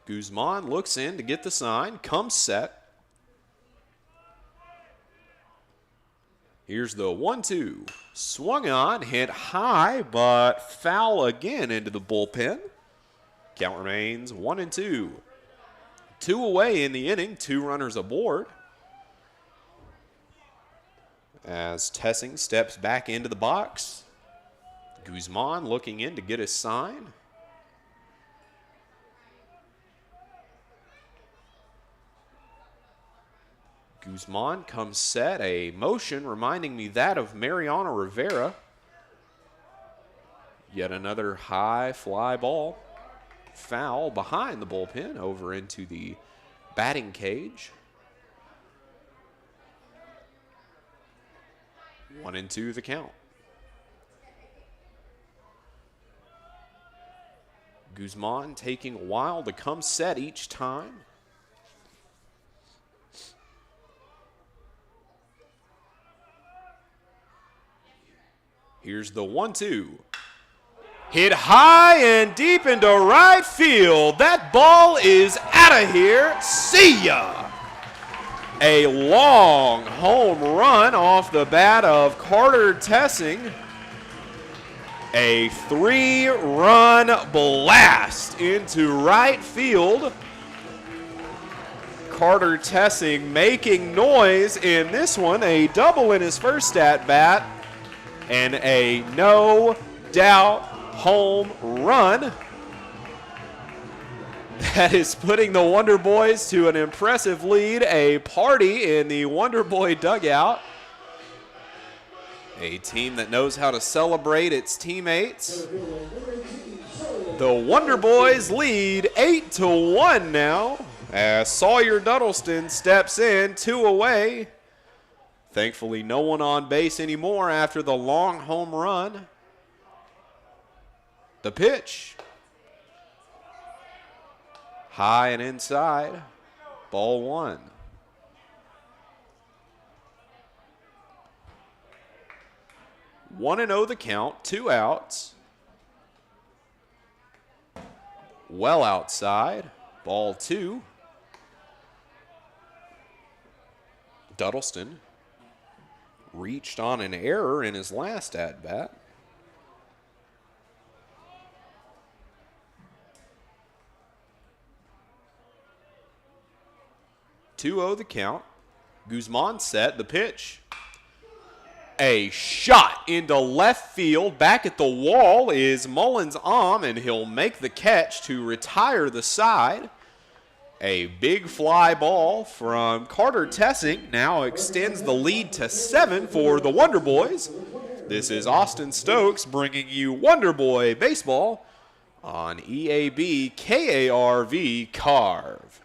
Guzman looks in to get the sign, comes set. Here's the 1-2. Swung on, hit high, but foul again into the bullpen. Count remains 1-2. 2 away in the inning, 2 runners aboard. As Tessing steps back into the box, Guzman looking in to get his sign. Guzman comes set, a motion reminding me that of Mariano Rivera. Yet another high fly ball. Foul behind the bullpen over into the batting cage. 1-2 the count. Guzman taking a while to come set each time. Here's the 1-2. Hit high and deep into right field. That ball is out of here. See ya. A long home run off the bat of Carter Tessing. A 3-run blast into right field. Carter Tessing making noise in this one. A double in his first at bat. And a no doubt home run. That is putting the Wonder Boys to an impressive lead. A party in the Wonder Boy dugout. A team that knows how to celebrate its teammates. The Wonder Boys lead 8-1 now as Sawyer Duddleston steps in, 2 away. Thankfully, no one on base anymore after the long home run. The pitch. High and inside. Ball 1. One and 0 the count, 2 outs. Well outside. Ball 2. Duddleston reached on an error in his last at-bat. (2-0) the count. Guzman set the pitch. A shot into left field. Back at the wall is Mullins' arm, and he'll make the catch to retire the side. A big fly ball from Carter Tessing now extends the lead to 7 for the Wonder Boys. This is Austin Stokes bringing you Wonder Boy Baseball on EAB KARV Carve.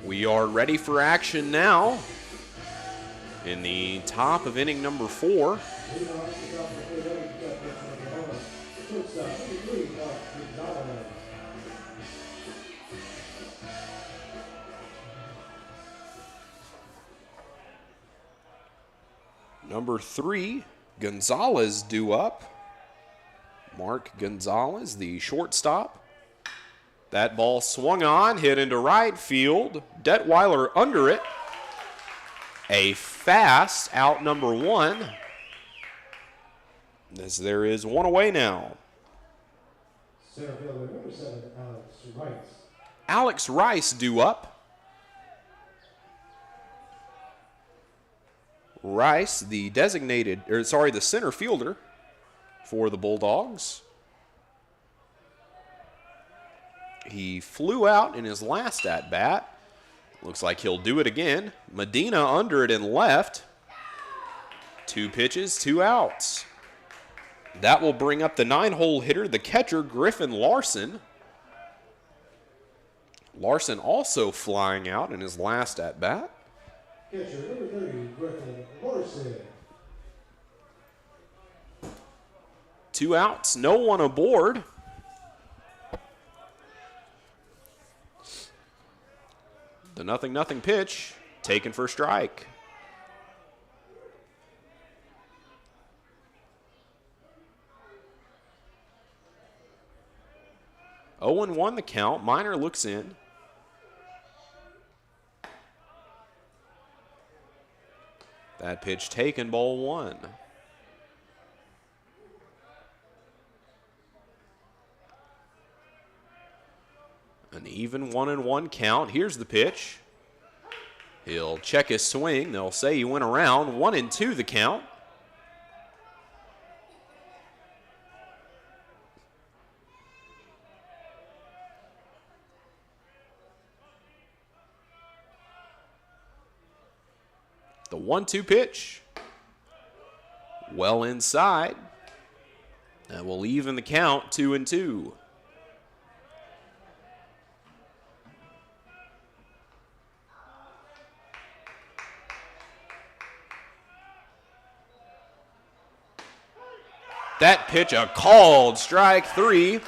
We are ready for action now in the top of inning number 4. Number 3, Gonzalez due up. Mark Gonzalez, the shortstop. That ball swung on, hit into right field. Detweiler under it. A fast out number 1. As there is 1 away now. Center fielder number 7, Alex Rice. Alex Rice due up. Rice, the the center fielder for the Bulldogs. He flew out in his last at-bat. Looks like he'll do it again. Medina under it in left. 2 pitches, 2 outs. That will bring up the 9-hole hitter, the catcher, Griffin Larson. Larson also flying out in his last at-bat. Catcher number 30, Griffin Larson. 2 outs, no one aboard. The 0-0 pitch taken for strike. Oh, 0-1 the count. Minor looks in. That pitch taken, ball 1. An even 1-1 count. Here's the pitch. He'll check his swing. They'll say he went around. 1-2 the count. The 1-2 pitch. Well inside. That will even the count, 2-2. That pitch, a called strike 3.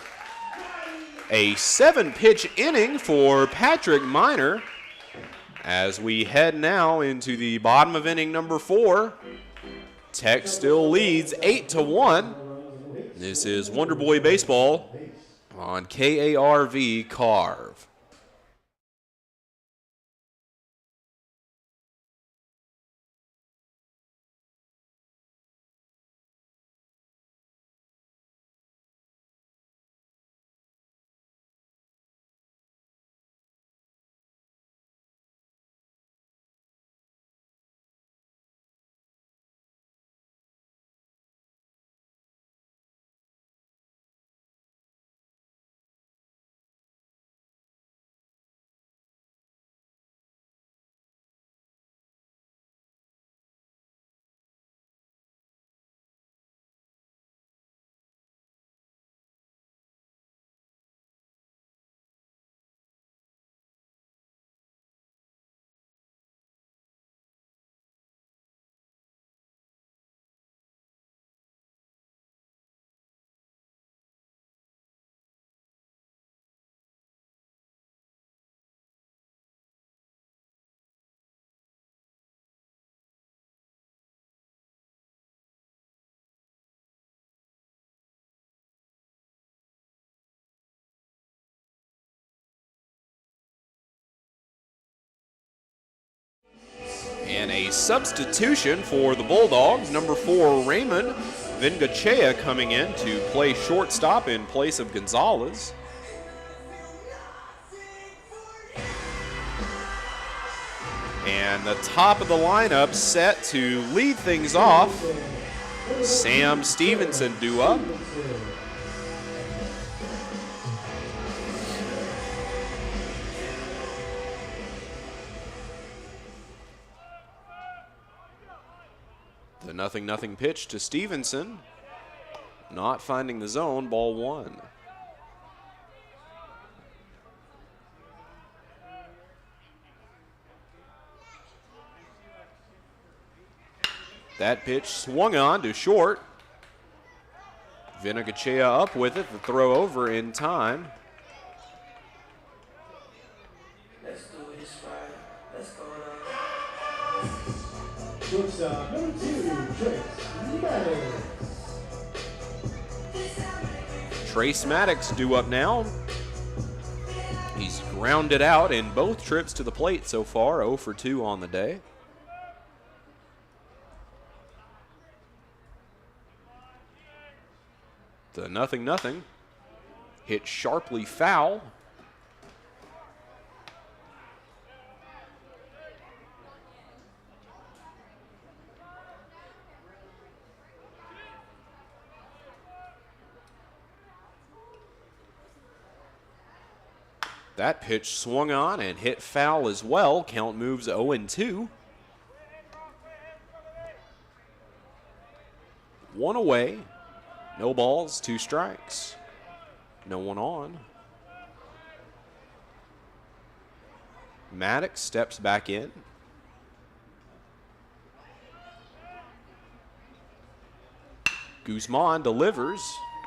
A 7-pitch inning for Patrick Minor. As we head now into the bottom of inning number 4. Tech still leads 8-1. This is Wonder Boy Baseball on KARV Carve. And a substitution for the Bulldogs. Number 4, Raymond Vingachea coming in to play shortstop in place of Gonzalez. And the top of the lineup set to lead things off. Sam Stevenson due up. The 0-0 pitch to Stevenson. Not finding the zone, ball 1. That pitch swung on to short. Vingachea up with it, the throw over in time. Shortstop number 2, Trace Maddox due up now. He's grounded out in both trips to the plate so far, 0 for 2 on the day. The 0-0 hit sharply foul. That pitch swung on and hit foul as well. Count moves 0-2. 1 away. No balls, 2 strikes. No one on. Maddox steps back in. Guzman delivers.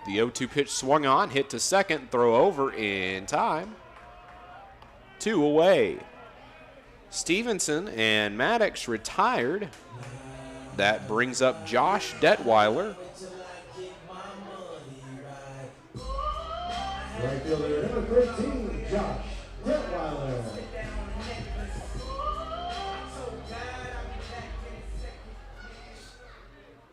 The 0-2 pitch swung on, hit to second, throw over in time. 2 away. Stevenson and Maddox retired. That brings up Josh Detweiler. Right fielder number 13, Josh Detweiler.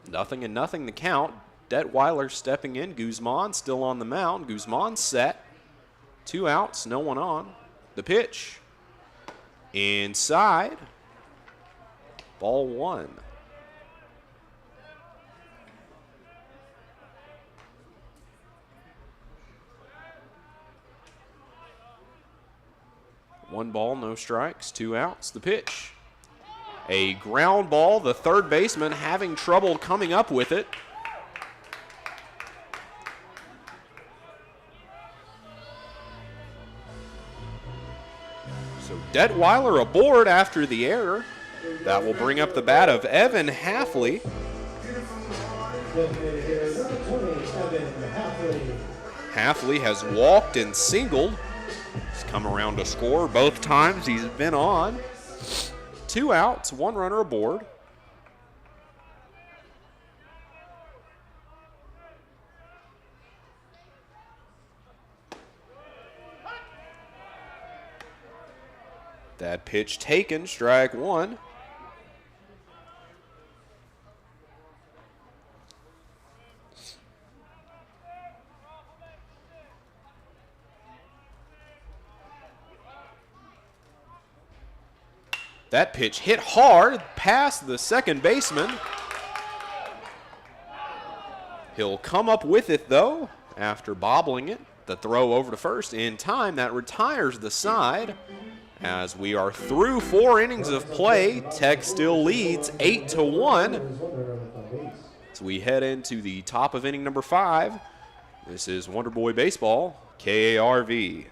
Nothing and nothing the count. Detweiler stepping in. Guzman still on the mound. Guzman set. 2 outs, no one on. The pitch. Inside. Ball 1. One ball, no strikes, 2 outs. The pitch. A ground ball. The third baseman having trouble coming up with it. So Detweiler aboard after the error. That will bring up the bat of Evan Halfley. Halfley has walked and singled. He's come around to score both times he's been on. 2 outs, 1 runner aboard. That pitch taken, strike 1. That pitch hit hard past the second baseman. He'll come up with it, though, after bobbling it. The throw over to first in time. That retires the side. As we are through 4 innings of play, Tech still leads 8-1. As we head into the top of inning number 5. This is Wonder Boy Baseball, KARV.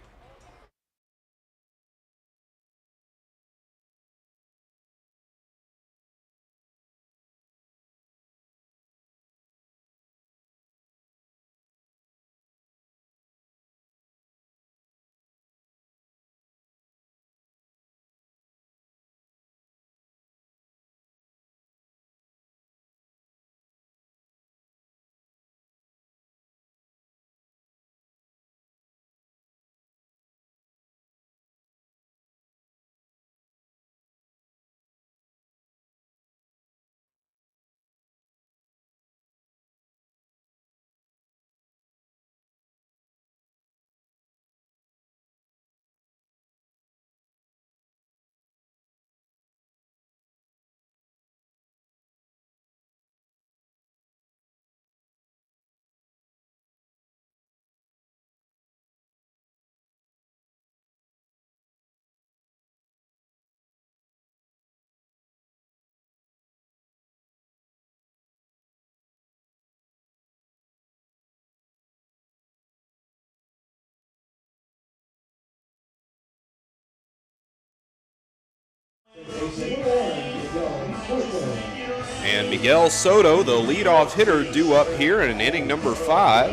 And Miguel Soto, the leadoff hitter, due up here in inning number 5.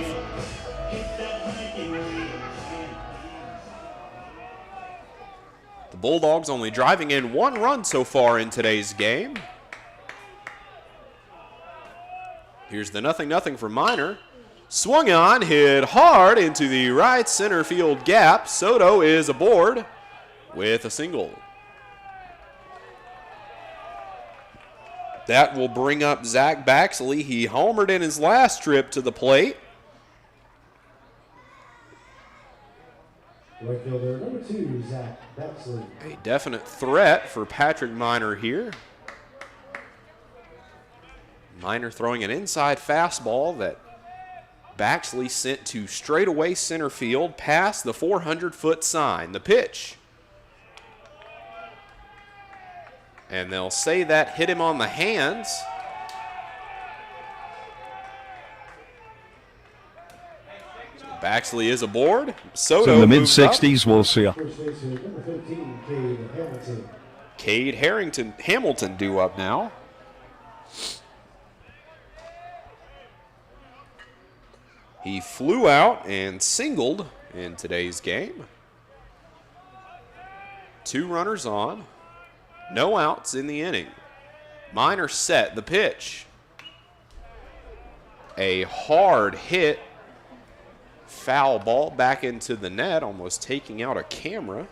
The Bulldogs only driving in 1 run so far in today's game. Here's the 0-0 for Minor. Swung on, hit hard into the right center field gap. Soto is aboard with a single. That will bring up Zach Baxley. He homered in his last trip to the plate. Right fielder number 2, Zach Baxley. A definite threat for Patrick Minor here. Minor throwing an inside fastball that Baxley sent to straightaway center field past the 400-foot sign. The pitch. And they'll say that hit him on the hands. Baxley is aboard. So Soto in the moves up. mid-60s, we'll see. First baseman, number 15, Cade Hamilton. Cade Hamilton due up now. He flew out and singled in today's game. 2 runners on, no outs in the inning. Minor set the pitch. A hard hit, foul ball back into the net, almost taking out a camera.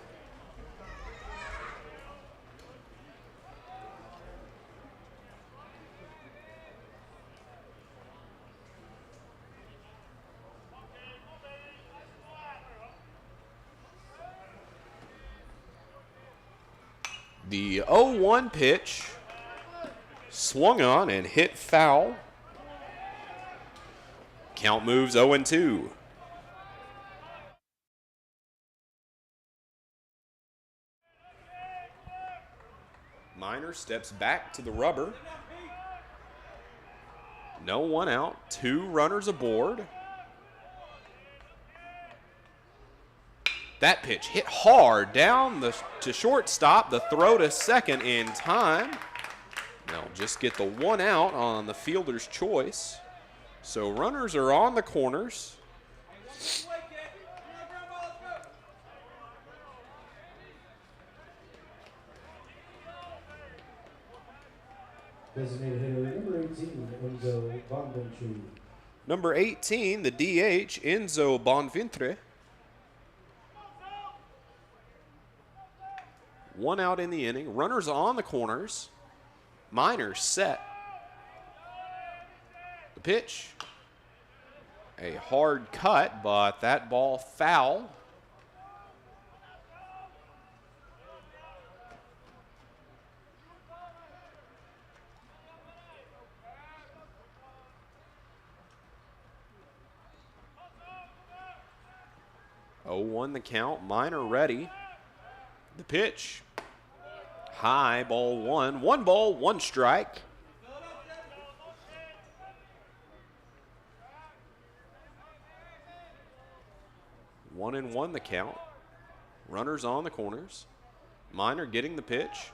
The 0-1 pitch swung on and hit foul. Count moves 0-2. Minor steps back to the rubber. No one out, 2 runners aboard. That pitch hit hard down to shortstop. The throw to second in time. They'll just get the 1 out on the fielder's choice. So runners are on the corners. Designated hitter, number 18, Enzo Bonventre. Number 18, the DH, Enzo Bonventre. 1 out in the inning. Runners on the corners. Minor set. The pitch. A hard cut, but that ball foul. Oh, 0-1 the count. Minor ready. The pitch. High, ball 1. 1 ball, 1 strike. One and 1 the count. Runners on the corners. Minor getting the pitch.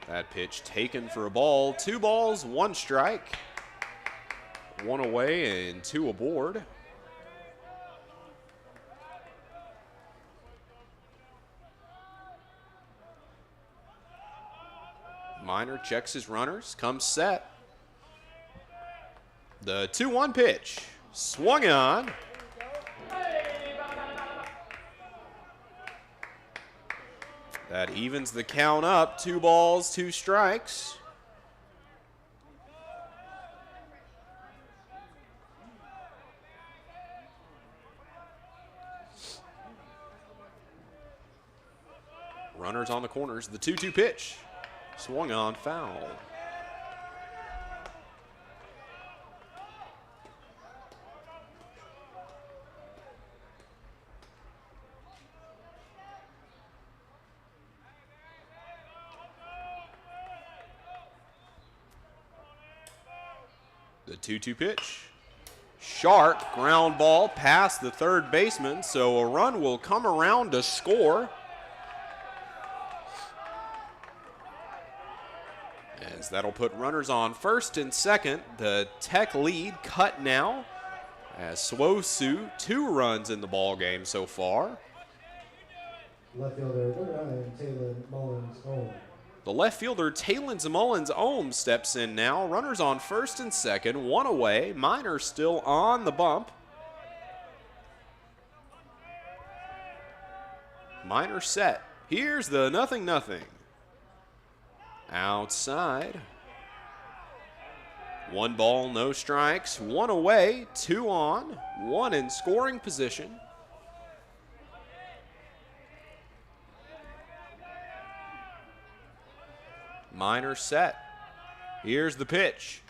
That pitch taken for a ball. 2 balls, 1 strike. 1 away and 2 aboard. Minor checks his runners, comes set. The 2-1 pitch, swung on. That evens the count up, 2 balls, 2 strikes. Runners on the corners, the 2-2 pitch. Swung on, foul. The 2-2 pitch. Sharp ground ball past the third baseman, so a run will come around to score. As that'll put runners on first and second. The Tech lead cut now as Swosu 2 runs in the ball game so far. Left fielder, number 9, Taylor Mullins-Ohm. The left fielder, Talon Mullins-Ohm, steps in now. Runners on first and second, 1 away. Minor still on the bump. Minor set. Here's the 0-0. Outside. 1 ball, no strikes. 1 away, 2 on. 1 in scoring position. Minor set. Here's the pitch.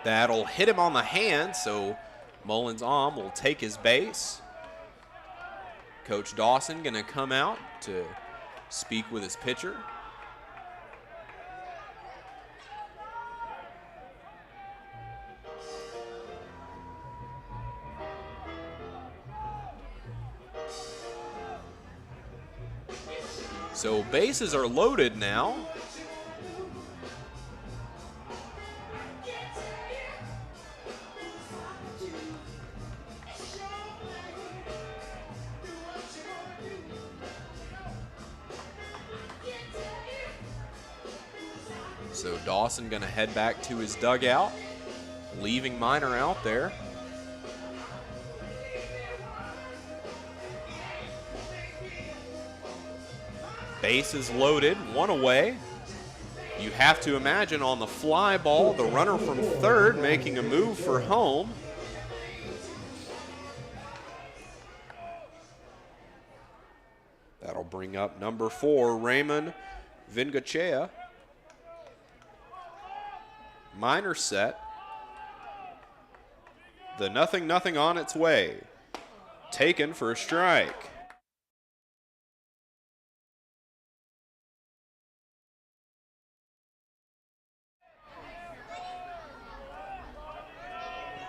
That'll hit him on the hand, so Mullins-Ohm will take his base. Coach Dawson going to come out to speak with his pitcher. So bases are loaded now. So Dawson going to head back to his dugout, leaving Miner out there. Bases loaded, one away. You have to imagine on the fly ball, the runner from third making a move for home. That'll bring up number 4, Raymond Vingachea. Miner set. The 0-0 on its way. Taken for a strike.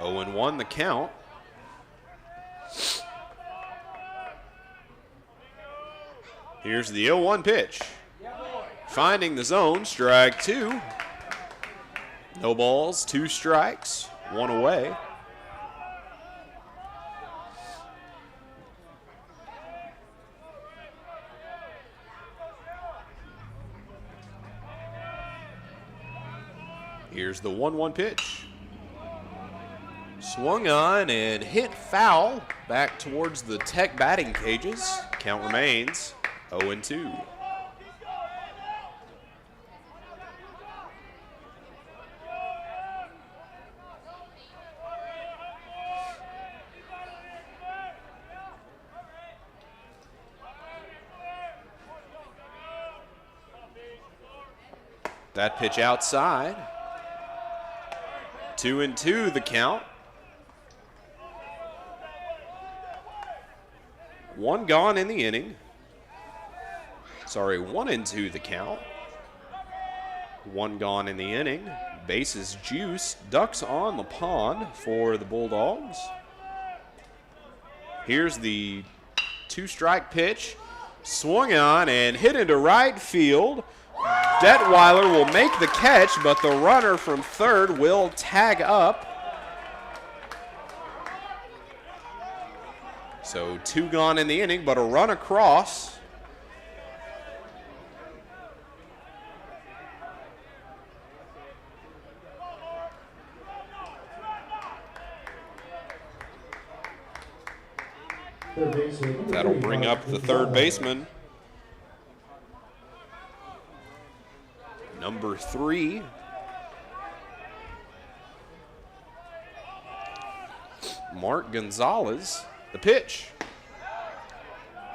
Oh, and 1 the count. Here's the 0-1 pitch. Finding the zone, strike 2. No balls, 2 strikes, 1 away. Here's the 1-1 pitch. Swung on and hit foul back towards the Tech batting cages. Count remains 0-2. That pitch outside. 2-2 the count. 1 gone in the inning. 1-2 the count. 1 gone in the inning. Bases juice. Ducks on the pond for the Bulldogs. Here's the 2-strike pitch. Swung on and hit into right field. Detweiler will make the catch, but the runner from third will tag up. So 2 gone in the inning, but a run across. That'll bring up the third baseman. Number 3. Mark Gonzalez. The pitch.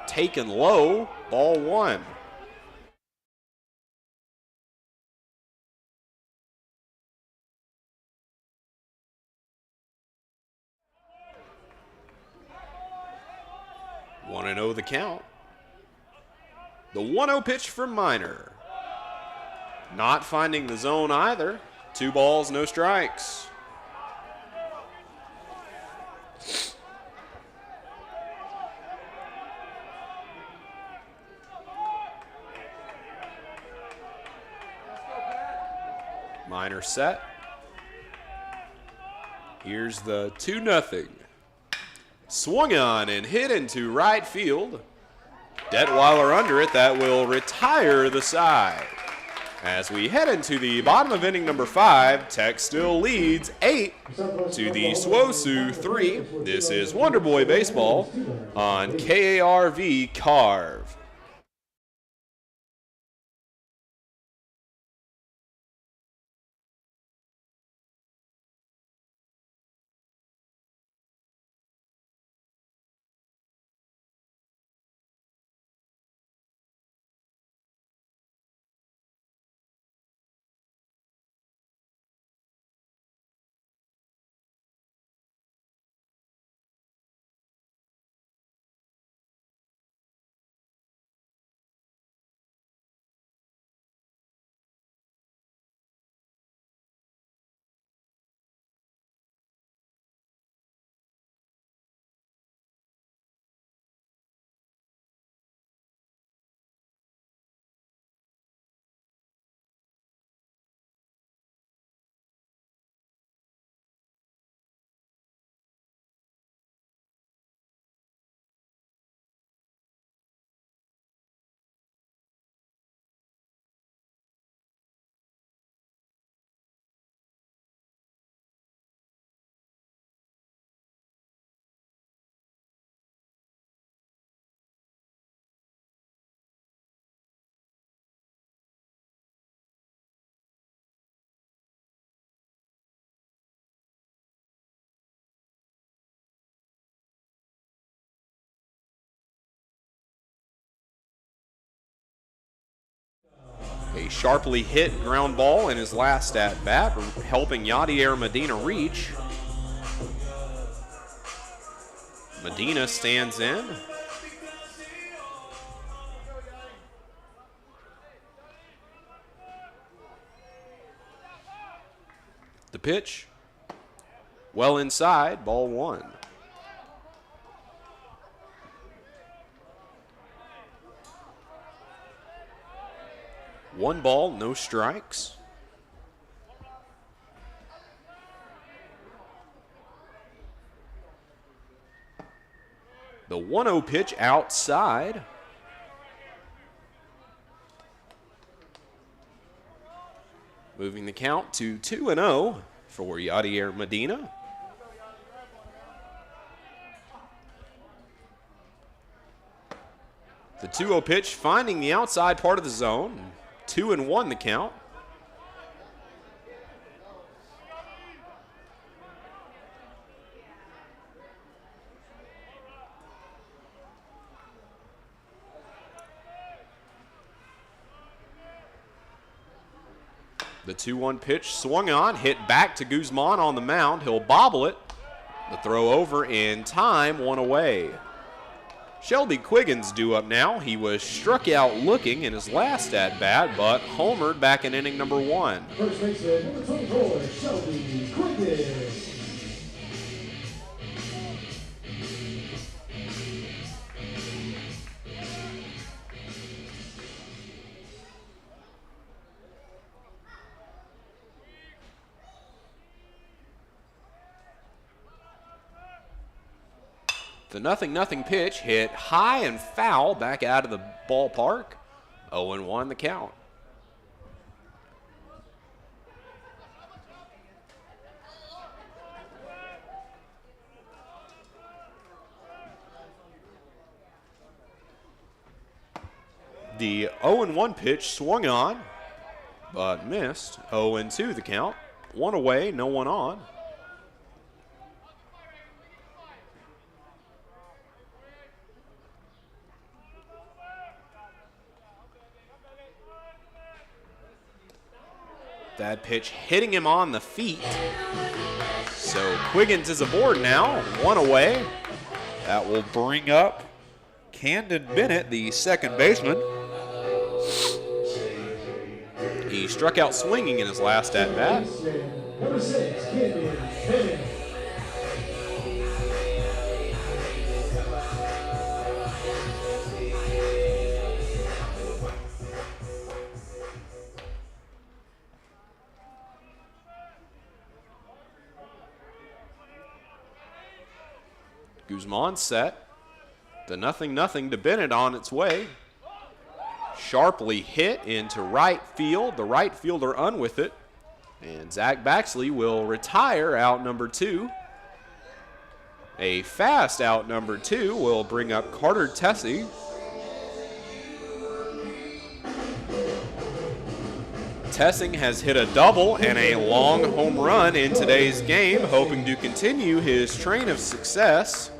Taken low, ball 1. One and 0 the count. The 1-0 pitch from Miner. Not finding the zone either. 2 balls, no strikes. Miner set. Here's the 2-0. Swung on and hit into right field. Detweiler under it. That will retire the side. As we head into the bottom of inning number 5, Tech still leads 8 to the SWOSU 3. This is Wonder Boy Baseball on KARV Carve. A sharply hit ground ball in his last at-bat, helping Yadier Medina reach. Medina stands in. The pitch, well inside, ball one. One ball, no strikes. The 1-0 pitch outside. Moving the count to 2-0 for Yadier Medina. The 2-0 pitch finding the outside part of the zone. 2-1 the count. The 2-1 pitch swung on, hit back to Guzman on the mound. He'll bobble it. The throw over in time, one away. Shelby Quiggins due up now. He was struck out looking in his last at-bat, but homered back in inning number 1. First baseman, number 24, Shelby Quiggins. The 0-0 pitch hit high and foul back out of the ballpark. 0-1 the count. The 0-1 pitch swung on, but missed. 0-2 the count. One away, no one on. That pitch hitting him on the feet. So Quiggins is aboard now, one away. That will bring up Camden Bennett, the second baseman. He struck out swinging in his last at-bat. Number 6, Camden Bennett. Guzman set. The 0-0 to Bennett on its way. Sharply hit into right field. The right fielder un with it. And Zach Baxley will retire out number 2. A fast out number 2 will bring up Carter Tessie. Tessing has hit a double and a long home run in today's game, hoping to continue his train of success.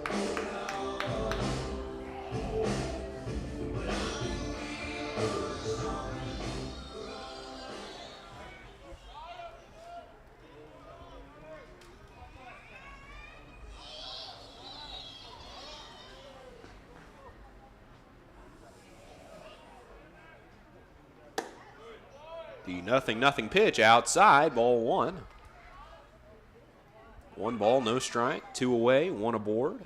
The 0-0 pitch outside, ball one. One ball, no strike, two away, one aboard.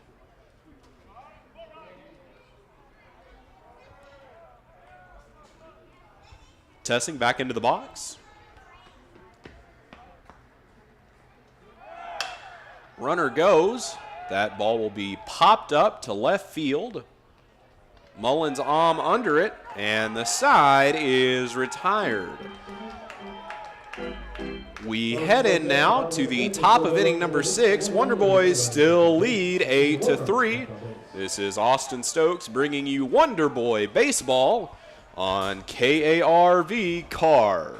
Tessing back into the box. Runner goes. That ball will be popped up to left field. Mullins arm under it, and the side is retired. We head in now to the top of inning number 6. Wonder Boys still lead 8-3. This is Austin Stokes bringing you Wonder Boy Baseball on KARV Carve.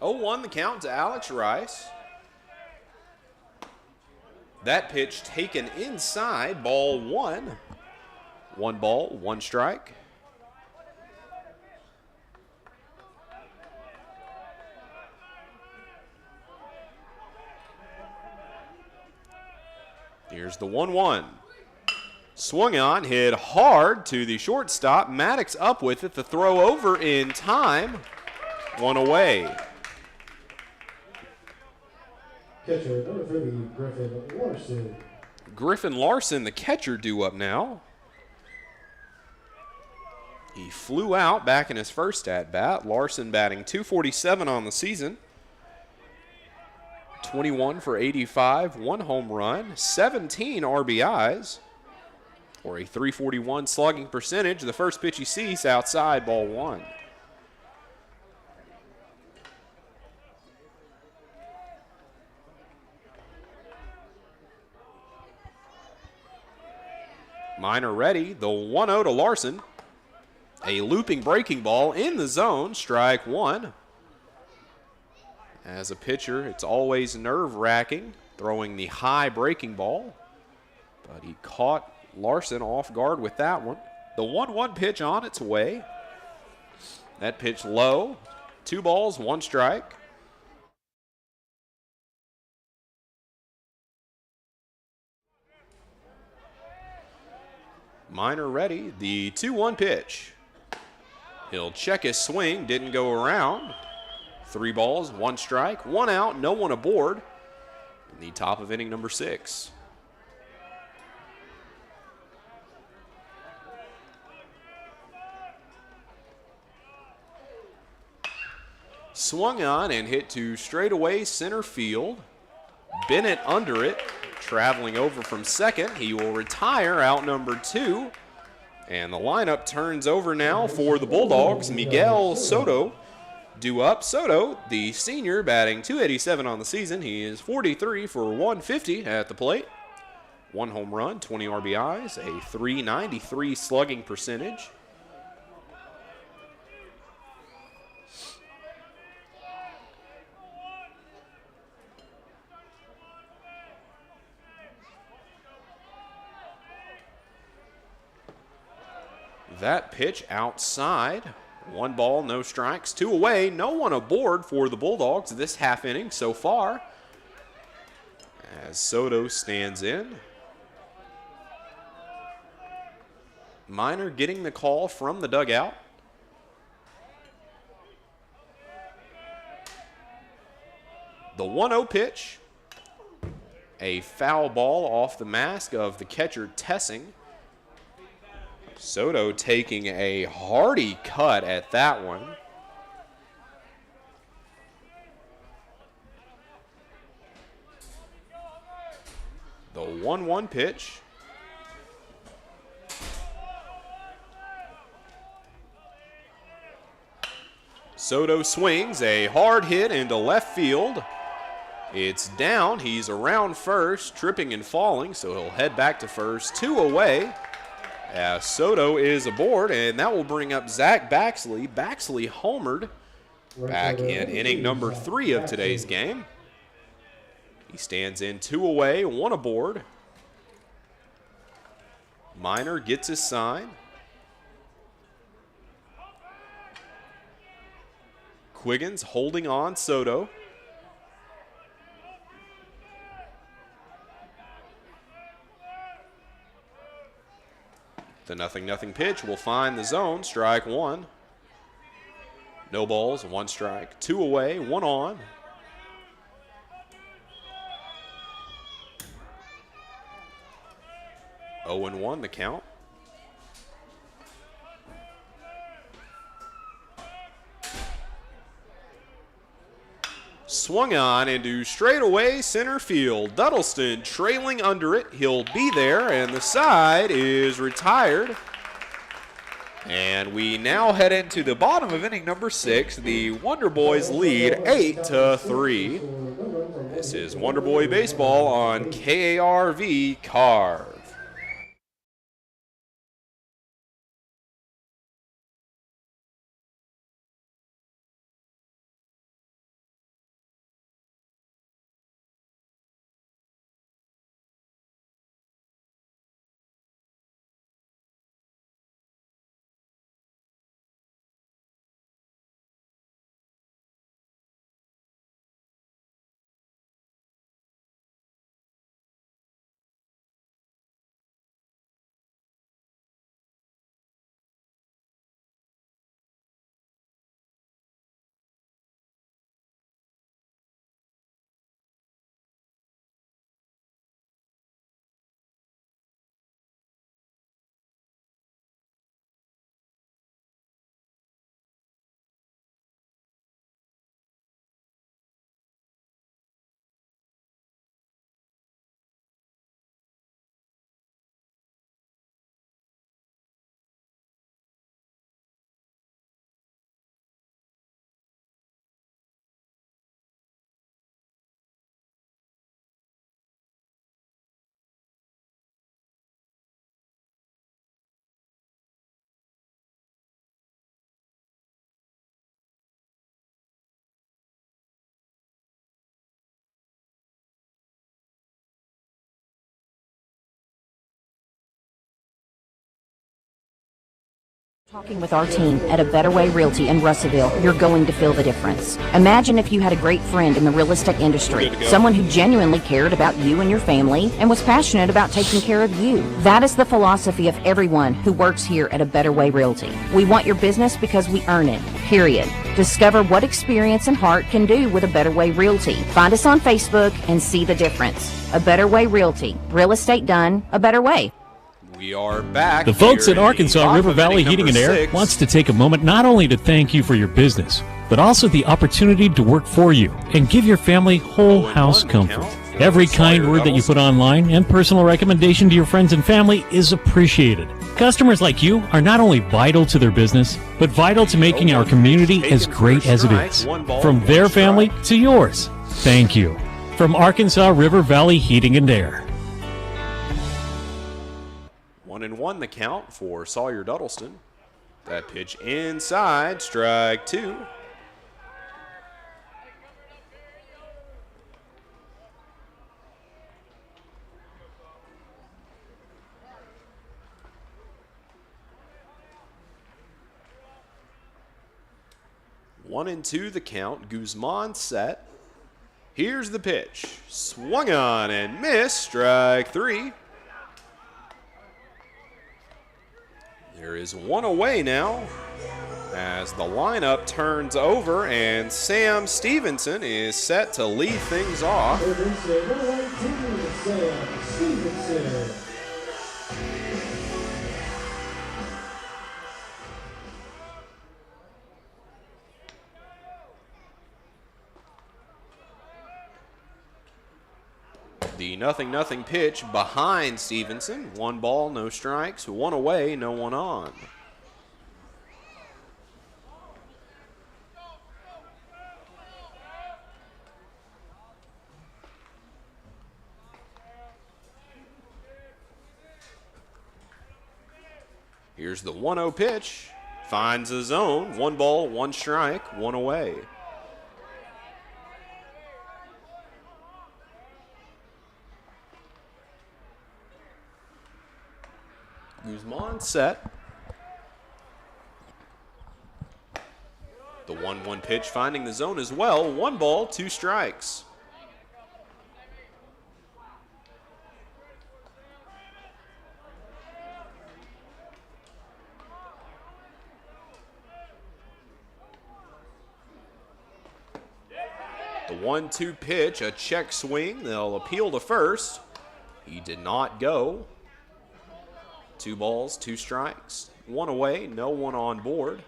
0-1 the count to Alex Rice. That pitch taken inside, ball 1. 1 ball, 1 strike. Here's the 1-1. Swung on, hit hard to the shortstop. Maddox up with it. The throw over in time. 1 away. Catcher number 30, Griffin Larson. Griffin Larson, the catcher, due up now. He flew out back in his first at-bat. Larson batting .247 on the season. 21 for 85, 1 home run, 17 RBIs, or a .341 slugging percentage. The first pitch he sees outside, ball 1. Minor ready, the 1-0 to Larson. A looping breaking ball in the zone, strike 1. As a pitcher, it's always nerve-wracking throwing the high breaking ball, but he caught Larson off guard with that one. The 1-1 pitch on its way. That pitch low, 2 balls, 1 strike. Minor ready, the 2-1 pitch. He'll check his swing, didn't go around. 3 balls, 1 strike, 1 out, no one aboard in the top of inning number 6. Swung on and hit to straightaway center field. Bennett under it, traveling over from second. He will retire out number 2. And the lineup turns over now for the Bulldogs. Miguel Soto due up. Soto, the senior, batting .287 on the season. He is 43 for 150 at the plate. 1 home run, 20 RBIs, a .393 slugging percentage. That pitch outside. 1 ball, no strikes, 2 away, no one aboard for the Bulldogs this half inning so far. As Soto stands in. Minor getting the call from the dugout. The 1-0 pitch. A foul ball off the mask of the catcher Tessing. Soto taking a hearty cut at that one. The 1-1 pitch. Soto swings a hard hit into left field. It's down. He's around first, tripping and falling, so he'll head back to first. 2 away. As Soto is aboard, and that will bring up Zach Baxley. Baxley homered back in inning number 3 of today's game. He stands in 2 away, 1 aboard. Minor gets his sign. Quiggins holding on Soto. The 0-0 pitch will find the zone, strike 1. No balls, 1 strike, 2 away, 1 on. Oh and 1 the count. Swung on into straightaway center field. Duddleston trailing under it. He'll be there, and the side is retired. And we now head into the bottom of inning number 6. The Wonder Boys lead 8-3. This is Wonder Boy Baseball on KARV Carve. Talking with our team at A Better Way Realty in Russellville, you're going to feel the difference. Imagine if you had a great friend in the real estate industry, someone who genuinely cared about you and your family and was passionate about taking care of you. That is the philosophy of everyone who works here at A Better Way Realty. We want your business because we earn it, period. Discover what experience and heart can do with A Better Way Realty. Find us on Facebook and see the difference. A Better Way Realty. Real estate done a better way. We are back. The folks here at in Arkansas top River of Valley inning Heating and number Air 6. wants to take a moment not only to thank you for your business, but also the opportunity to work for you and give your family whole house comfort. Every kind word that you put online and personal recommendation to your friends and family is appreciated. Customers like you are not only vital to their business, but vital to making our community as great as it is. From their family to yours, thank you. From Arkansas River Valley Heating and Air. 1-1 the count for Sawyer Duddleston. That pitch inside, strike 2. One and two the count. Guzman set. Here's the pitch. Swung on and missed. Strike 3. There is one away now as the lineup turns over and Sam Stevenson is set to lead things off. The 0-0 pitch behind Stevenson. 1 ball, no strikes. 1 away, no one on. Here's the 1-0 pitch. Finds a zone. 1 ball, 1 strike, 1 away. Guzman set. The 1-1 pitch finding the zone as well. 1 ball, 2 strikes. The 1-2 pitch, a check swing. They'll appeal to first. He did not go. 2 balls, 2 strikes. 1 away, no one on board.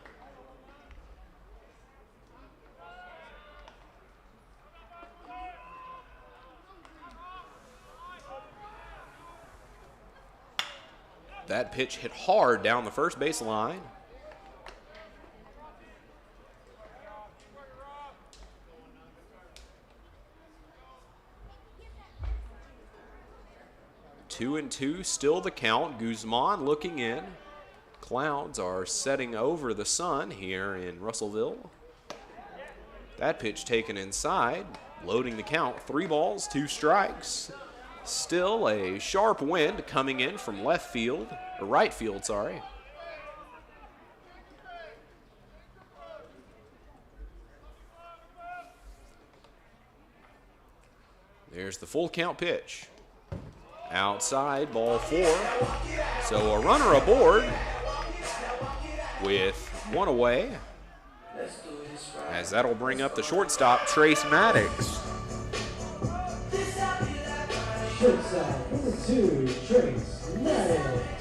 That pitch hit hard down the first base line. Two and two, still the count. Guzman looking in. Clouds are setting over the sun here in Russellville. That pitch taken inside, loading the count. 3 balls, 2 strikes. Still a sharp wind coming in from left field, or right field, sorry. There's the full count pitch. Outside, ball 4. So a runner aboard with 1 away, as that'll bring up the shortstop, Trace Maddox. Shortstop, number 2, Trace Maddox.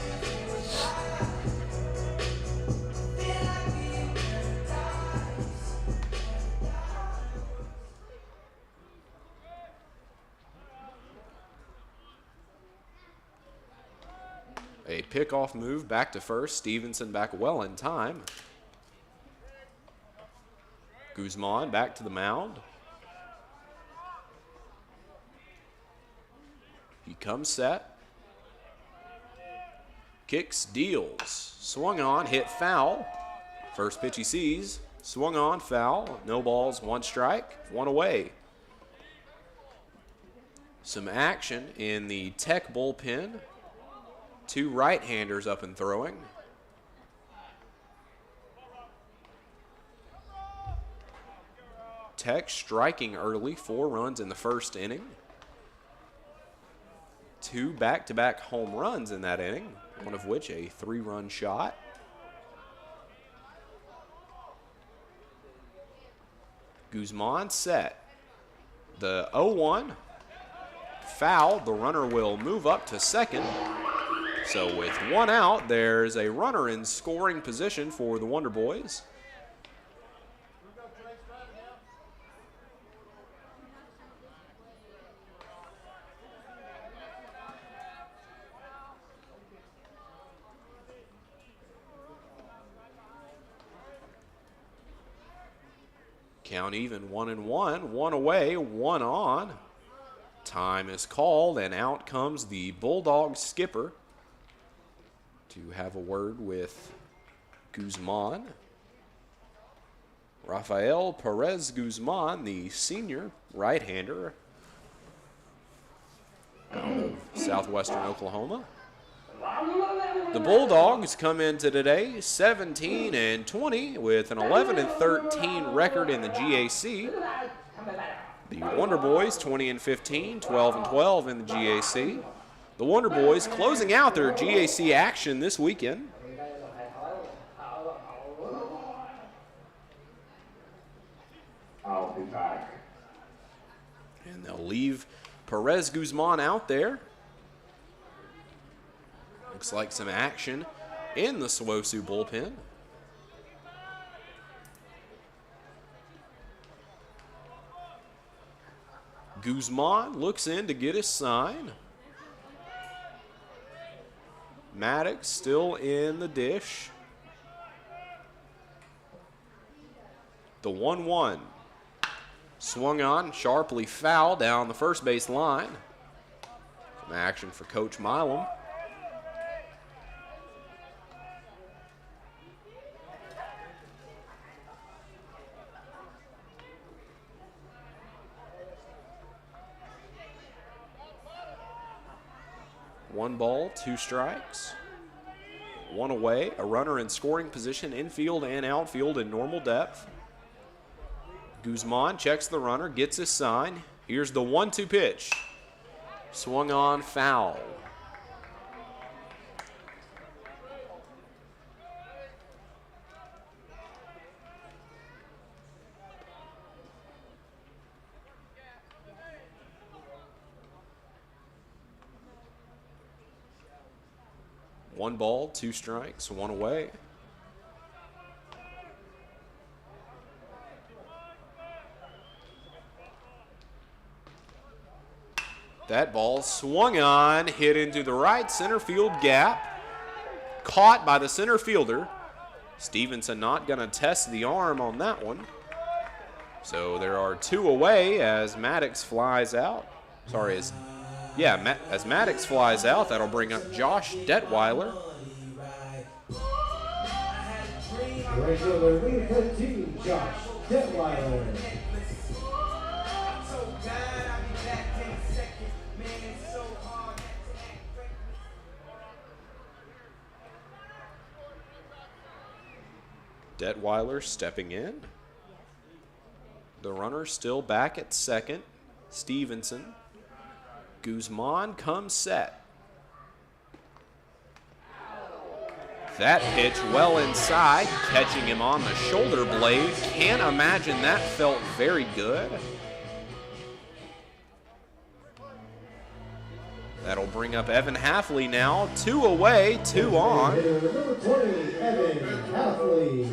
A pickoff move back to first. Stevenson back well in time. Guzman back to the mound. He comes set. Kicks, deals. Swung on, hit foul. First pitch he sees. Swung on, foul. No balls, 1 strike, 1 away. Some action in the Tech bullpen. 2 right-handers up and throwing. Tech striking early, 4 runs in the first inning. 2 back-to-back home runs in that inning, one of which a 3-run shot. Guzman set. The 0-1 foul. The runner will move up to second. So with 1 out, there's a runner in scoring position for the Wonder Boys. Count even, 1-1, 1 away, 1 on. Time is called, and out comes the Bulldog skipper to have a word with Guzman. Rafael Perez Guzman, the senior right-hander out of Southwestern Oklahoma. The Bulldogs come into today 17-20 with an 11-13 record in the GAC. The Wonder Boys 20-15, 12-12 in the GAC. The Wonder Boys closing out their GAC action this weekend. I'll be back. And they'll leave Perez Guzman out there. Looks like some action in the SWOSU bullpen. Guzman looks in to get his sign. Maddox still in the dish. The 1-1. Swung on, sharply foul down the first base line. Some action for Coach Milam. One ball, 2 strikes. 1 away, a runner in scoring position, infield and outfield in normal depth. Guzman checks the runner, gets his sign. Here's the 1-2 pitch. Swung on, foul. One ball, 2 strikes, 1 away. That ball swung on, hit into the right center field gap. Caught by the center fielder. Stevenson not going to test the arm on that one. So there are 2 away as Maddox flies out. As Maddox flies out, that'll bring up Josh Detweiler. Right fielder, lead 13, Josh Detweiler. Detweiler stepping in. The runner still back at second. Stevenson. Guzman comes set. That pitch well inside, catching him on the shoulder blade. Can't imagine that felt very good. That'll bring up Evan Halfley now. 2 away, 2 on. Number 20, Evan Halfley.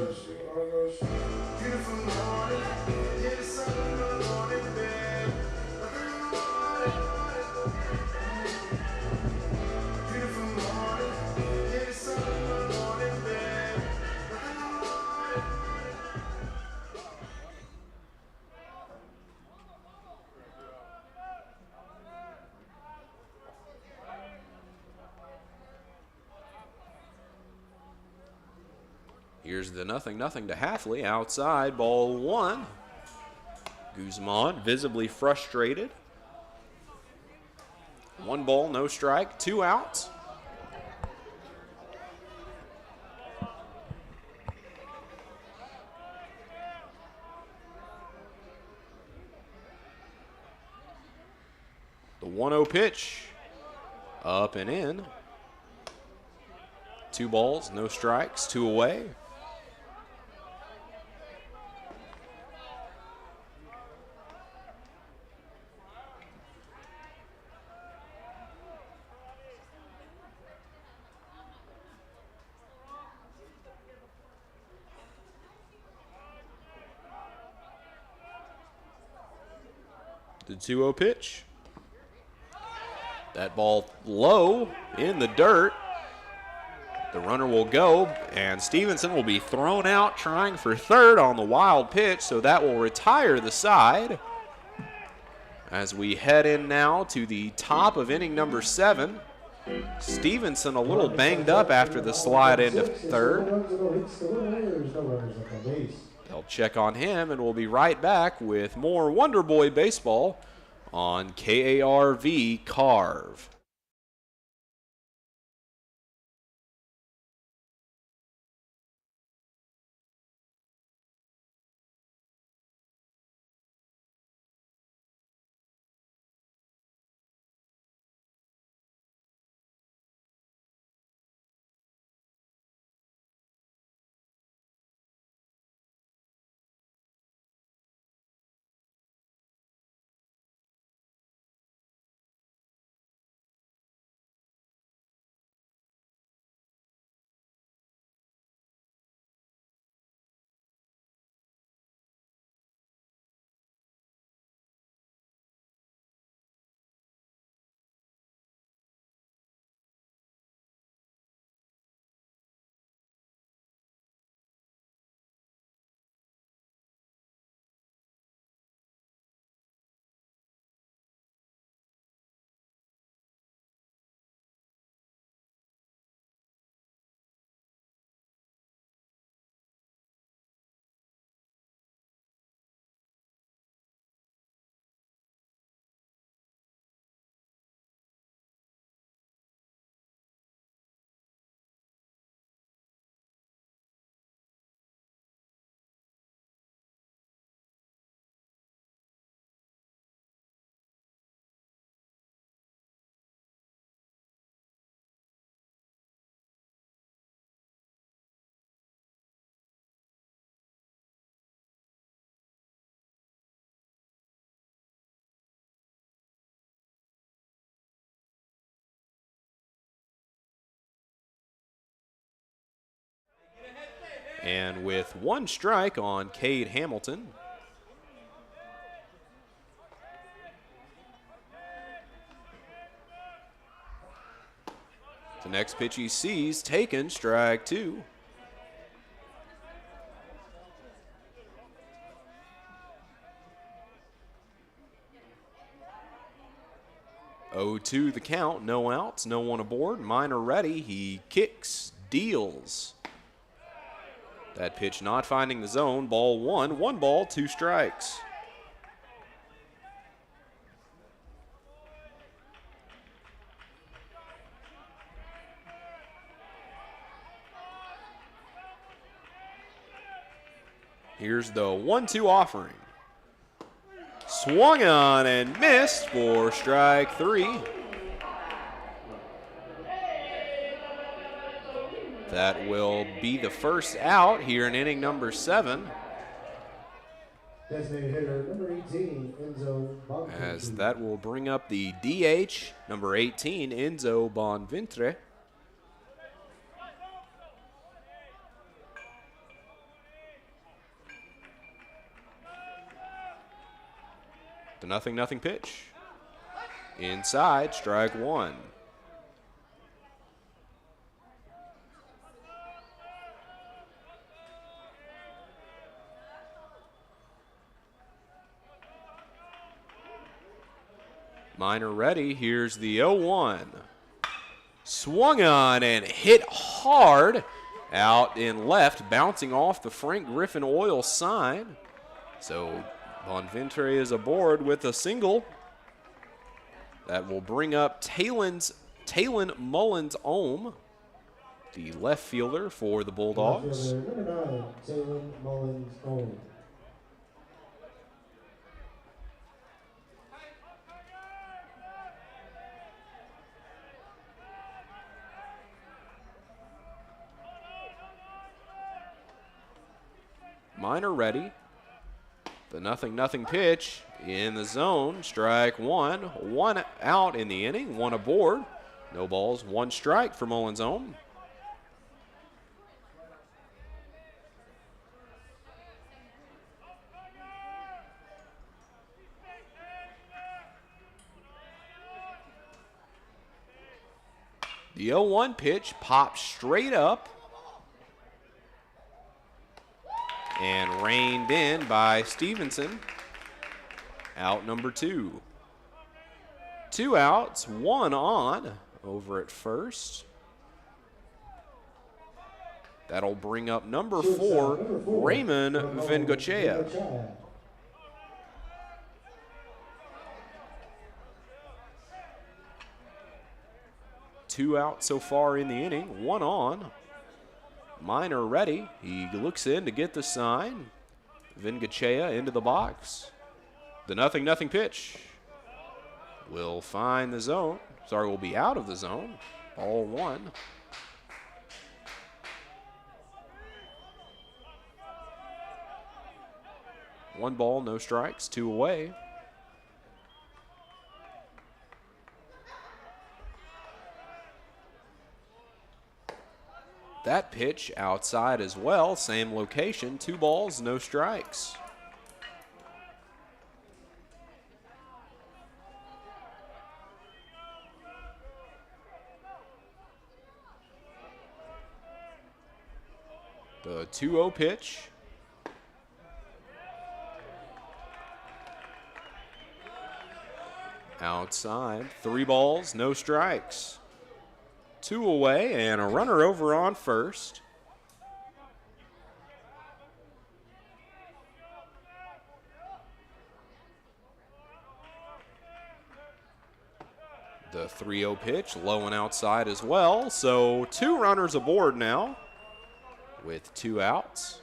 Here's the 0-0 to Halfley. Outside, ball 1. Guzman visibly frustrated. 1 ball, no strike, 2 outs. The 1-0 pitch. Up and in. 2 balls, no strikes, 2 away. The 2-0 pitch. That ball low in the dirt. The runner will go, and Stevenson will be thrown out trying for third on the wild pitch, so that will retire the side. As we head in now to the top of inning number 7. Stevenson a little banged up after the slide into third. They'll check on him, and we'll be right back with more Wonder Boy baseball on KARV Carve. And with 1 strike on Cade Hamilton, the next pitch he sees taken, strike 2. Oh, 2 the count, no outs, no one aboard. Minor ready, he kicks, deals. That pitch not finding the zone, ball 1, 1 ball, 2 strikes. Here's the 1-2 offering. Swung on and missed for strike 3. That will be the first out here in inning number 7. Designated hitter number 18, Enzo Bonventre. As that will bring up the DH, number 18, Enzo Bonventre. The 0-0 pitch. Inside, strike 1. Minor ready, here's the 0-1. Swung on and hit hard out in left, bouncing off the Frank Griffin oil sign. So Bonventre is aboard with a single. That will bring up Talon Mullins-Ohm, the left fielder for the Bulldogs. Left fielder, number 9, Talon Mullins-Ohm. Minor ready. The 0-0 pitch in the zone. Strike one. 1 out in the inning. 1 aboard. No balls, 1 strike for Mullins home. The 0-1 pitch pops straight up and reined in by Stevenson. Out number 2. 2 outs, 1 on over at first. That'll bring up number 4, Raymond Vengochea. 2 out so far in the inning, 1 on. Minor ready. He looks in to get the sign. Vengochea into the box. The 0-0 pitch will find the zone. Sorry, will be out of the zone. Ball 1. One ball, no strikes, 2 away. That pitch outside as well, same location, 2 balls, no strikes. The 2-0 pitch. Outside, 3 balls, no strikes. 2 away and a runner over on first. The 3-0 pitch, low and outside as well. So 2 runners aboard now with 2 outs.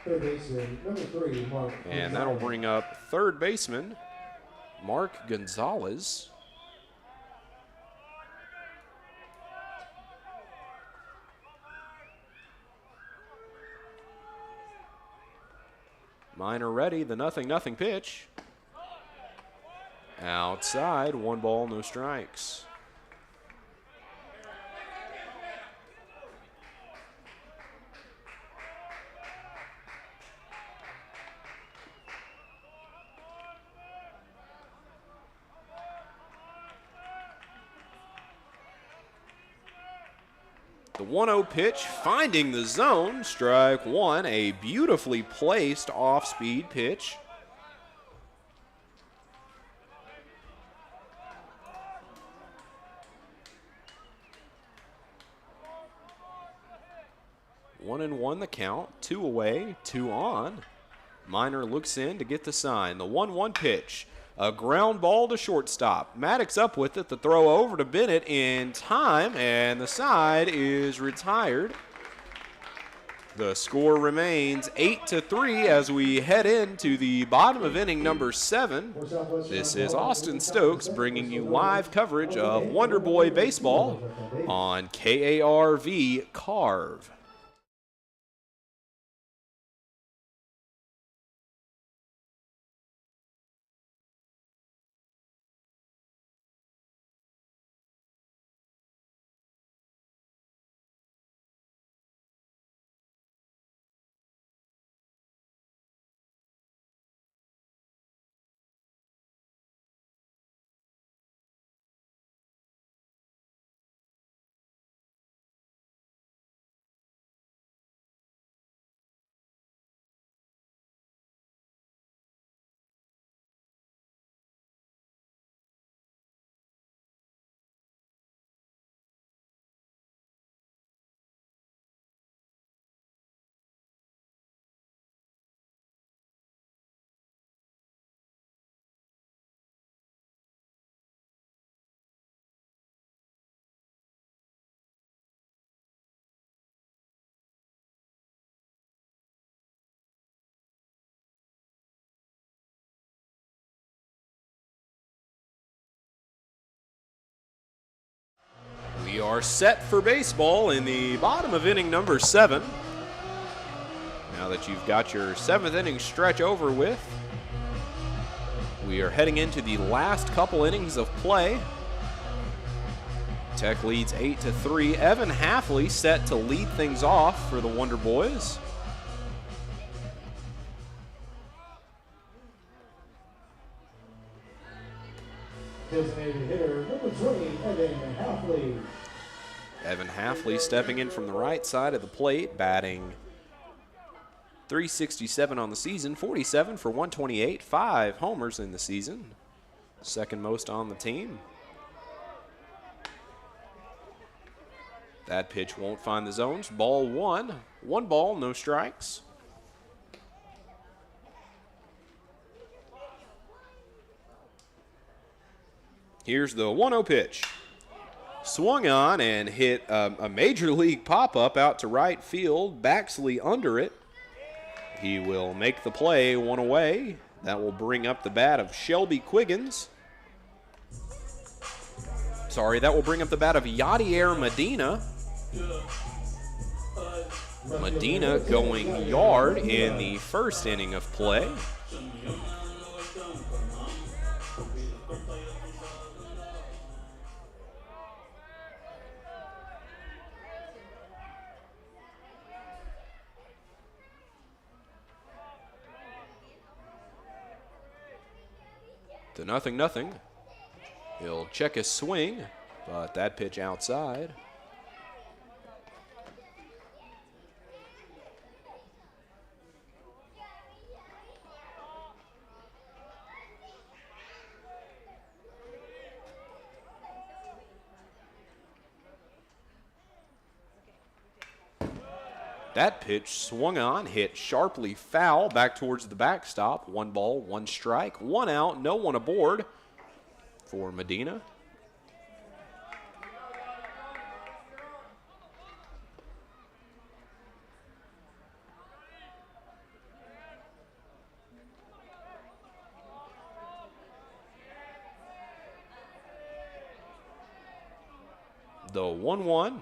Third baseman, number 3, Mark. And that'll bring up third baseman, Mark Gonzalez. Minor ready, the 0-0 pitch. Outside, 1 ball, no strikes. The 1-0 pitch finding the zone, strike 1, a beautifully placed off-speed pitch. One and 1 the count, 2 away, 2 on. Minor looks in to get the sign. The 1-1 pitch. A ground ball to shortstop. Maddox up with it. The throw over to Bennett in time, and the side is retired. The score remains 8-3 as we head into the bottom of inning number 7. This is Austin Stokes bringing you live coverage of Wonder Boy Baseball on KARV Carve. are set for baseball in the bottom of inning number 7. Now that you've got your 7th inning stretch over with, we are heading into the last couple innings of play. Tech leads 8-3. Evan Halfley set to lead things off for the Wonder Boys. Designated hitter, number 20, Evan Halfley. Evan Halfley stepping in from the right side of the plate, batting .367 on the season, 47 for 128, 5 homers in the season, second most on the team. That pitch won't find the zones. Ball 1. 1 ball, no strikes. Here's the 1-0 pitch. Swung on and hit a major league pop-up out to right field. Baxley under it. He will make the play, 1 away. That will bring up the bat of Shelby Quiggins. Sorry, that will bring up the bat of Yadier Medina. Medina going yard in the first inning of play. To 0-0. He'll check his swing, but that pitch outside. That pitch swung on, hit sharply foul back towards the backstop. 1 ball, 1 strike, 1 out, no one aboard for Medina. The 1-1.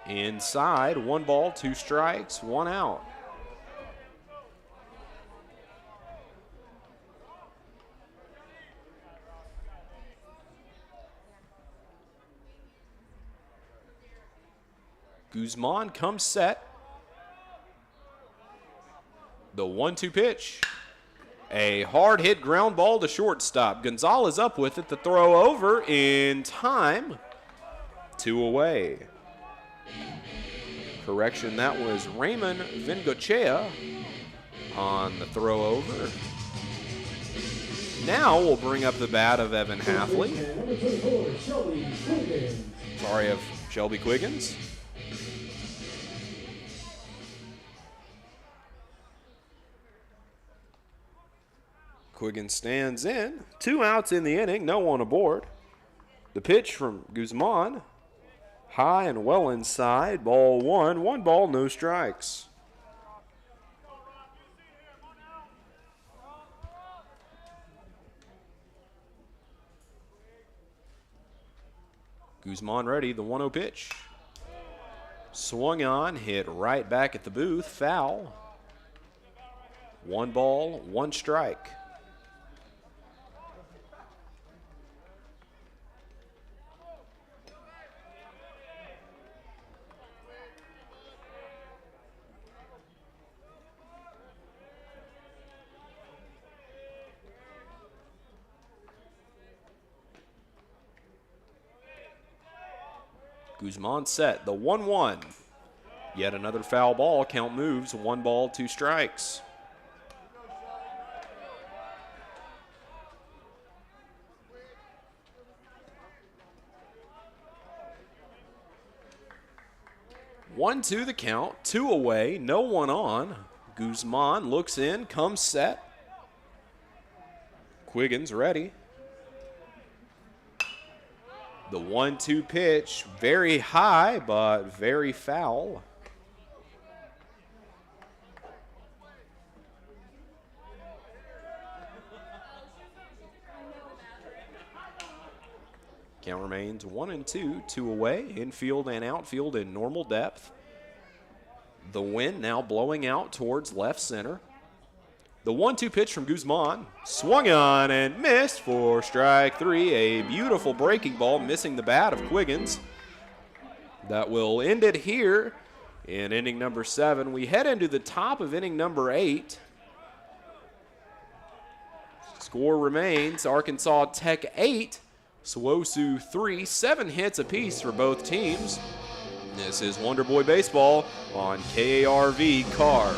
Inside, 1 ball, 2 strikes, 1 out. Guzman comes set. The 1-2 pitch. A hard hit ground ball to shortstop. Gonzalez up with it. The throw over in time. 2 away. Correction, that was Raymond Vingochea on the throw over. Now we'll bring up the bat of Evan Halfley. Sorry, of Shelby Quiggins. Quiggins stands in. 2 outs in the inning, no one aboard. The pitch from Guzman. High and well inside. Ball 1. 1 ball, no strikes. Guzman ready. The 1-0 pitch. Swung on, hit right back at the booth. Foul. 1 ball, 1 strike. Guzman set, the 1-1. Yet another foul ball, count moves, 1 ball, 2 strikes. One, 2 the count, 2 away, no one on. Guzman looks in, comes set. Quiggins ready. The 1-2 pitch, very high, but very foul. Count remains 1-2, 2 away, infield and outfield in normal depth. The wind now blowing out towards left center. The 1-2 pitch from Guzman, swung on and missed for strike 3. A beautiful breaking ball missing the bat of Quiggins. That will end it here in inning number 7. We head into the top of inning number 8. Score remains Arkansas Tech 8, SWOSU 3, 7 hits apiece for both teams. This is Wonder Boy Baseball on KARV Carr.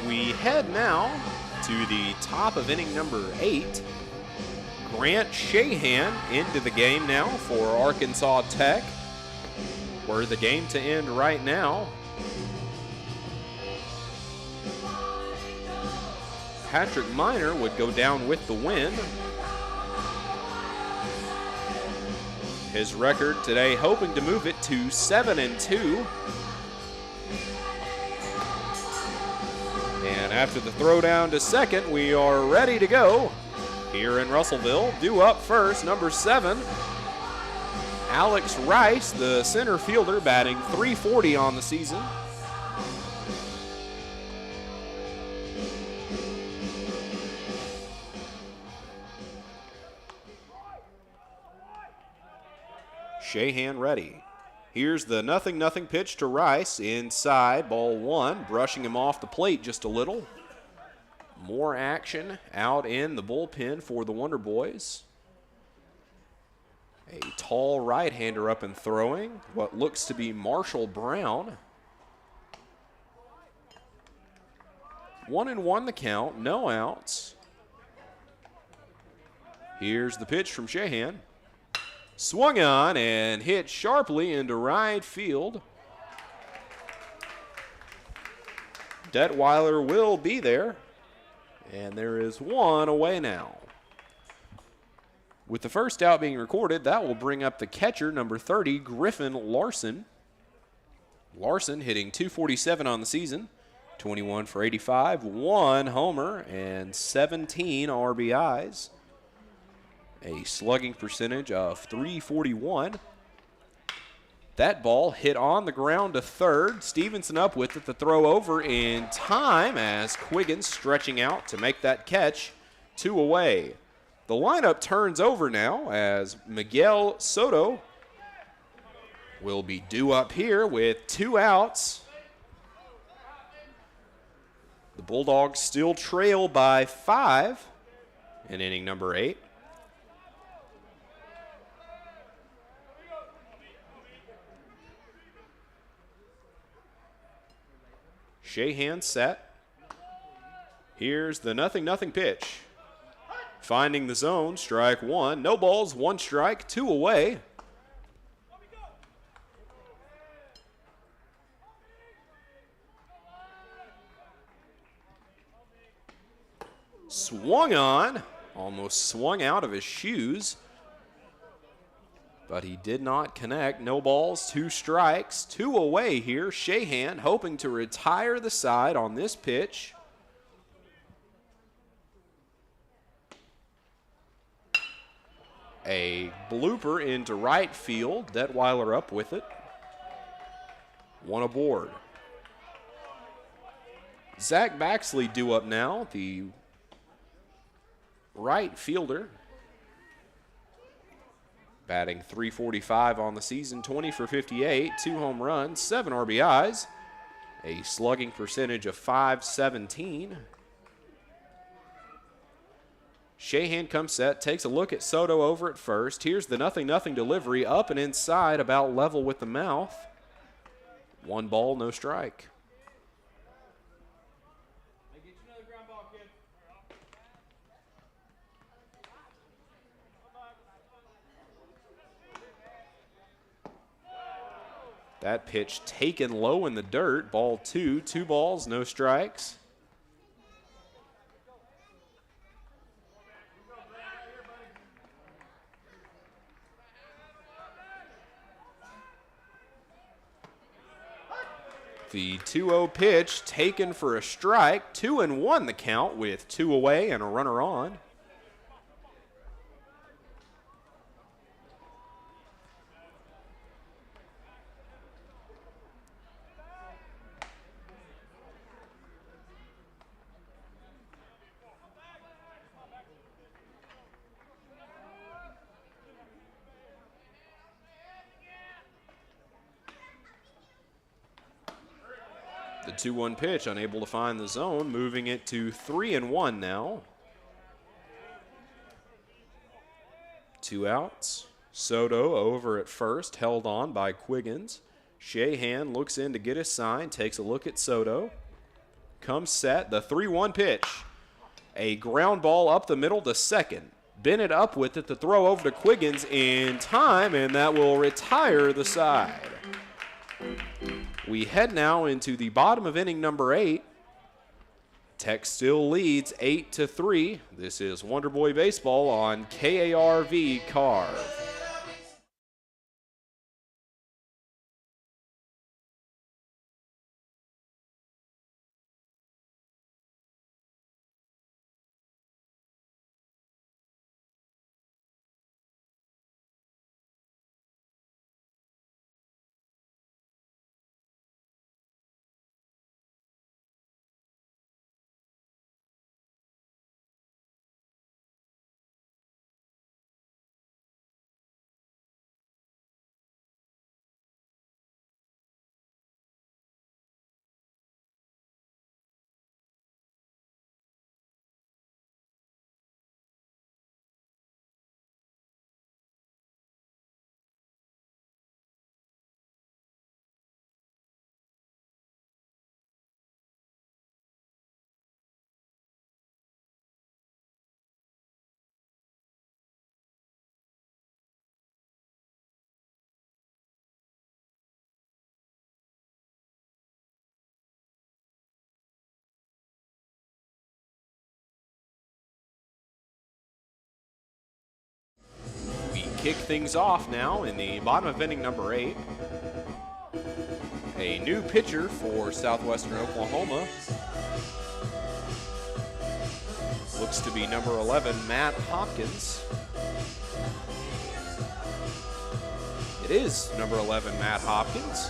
We head now to the top of inning number 8. Grant Shahan into the game now for Arkansas Tech. We're the game to end right now. Patrick Miner would go down with the win. His record today hoping to move it to 7-2. And after the throw down to second, we are ready to go here in Russellville. Due up first, number 7, Alex Rice, the center fielder, batting .340 on the season. Shahan ready. Here's the 0-0 pitch to Rice. Inside, ball 1, brushing him off the plate just a little. More action out in the bullpen for the Wonder Boys. A tall right-hander up and throwing, what looks to be Marshall Brown. 1-1 the count, no outs. Here's the pitch from Shahan. Swung on and hit sharply into right field. Detweiler will be there, and there is one away now. With the first out being recorded, that will bring up the catcher, number 30, Griffin Larson. Larson hitting .247 on the season, 21 for 85, 1 homer, and 17 RBIs. A slugging percentage of .341. That ball hit on the ground to third. Stevenson up with it. The throw over in time as Quiggins stretching out to make that catch. 2 away. The lineup turns over now as Miguel Soto will be due up here with 2 outs. The Bulldogs still trail by 5 in inning number 8. Shahan set. Here's the 0-0 pitch. Finding the zone, strike 1. No balls, 1 strike, 2 away. Swung on, almost swung out of his shoes. But he did not connect. No balls, 2 strikes, 2 away here. Shahan hoping to retire the side on this pitch. A blooper into right field. Detweiler up with it. 1 aboard. Zach Baxley due up now, the right fielder. Batting .345 on the season, 20 for 58, 2 home runs, 7 RBIs, a slugging percentage of .517. Shahan comes set, takes a look at Soto over at first. Here's the 0-0 delivery, up and inside, about level with the mouth. 1 ball, no strike. That pitch taken low in the dirt. Ball 2, 2 balls, no strikes. The 2-0 pitch taken for a strike. 2-1 the count with 2 away and a runner on. The 2-1 pitch, unable to find the zone, moving it to 3-1 now. 2 outs. Soto over at first, held on by Quiggins. Shahan looks in to get his sign, takes a look at Soto. Comes set, the 3-1 pitch. A ground ball up the middle to second. Bennett up with it, the throw over to Quiggins in time, and that will retire the side. We head now into the bottom of inning number 8. Tech still leads 8-3. This is Wonder Boy Baseball on KARV Carve. Kick things off now in the bottom of inning number 8. A new pitcher for Southwestern Oklahoma. Looks to be number 11, Matt Hopkins. It is number 11, Matt Hopkins.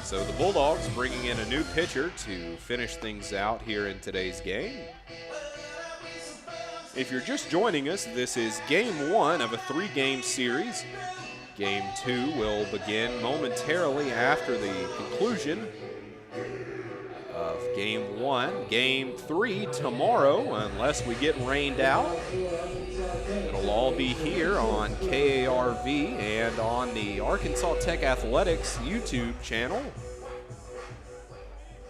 So the Bulldogs bringing in a new pitcher to finish things out here in today's game. If you're just joining us, this is game 1 of a 3-game series. Game 2 will begin momentarily after the conclusion of game 1. Game 3 tomorrow, unless we get rained out. It'll all be here on KARV and on the Arkansas Tech Athletics YouTube channel,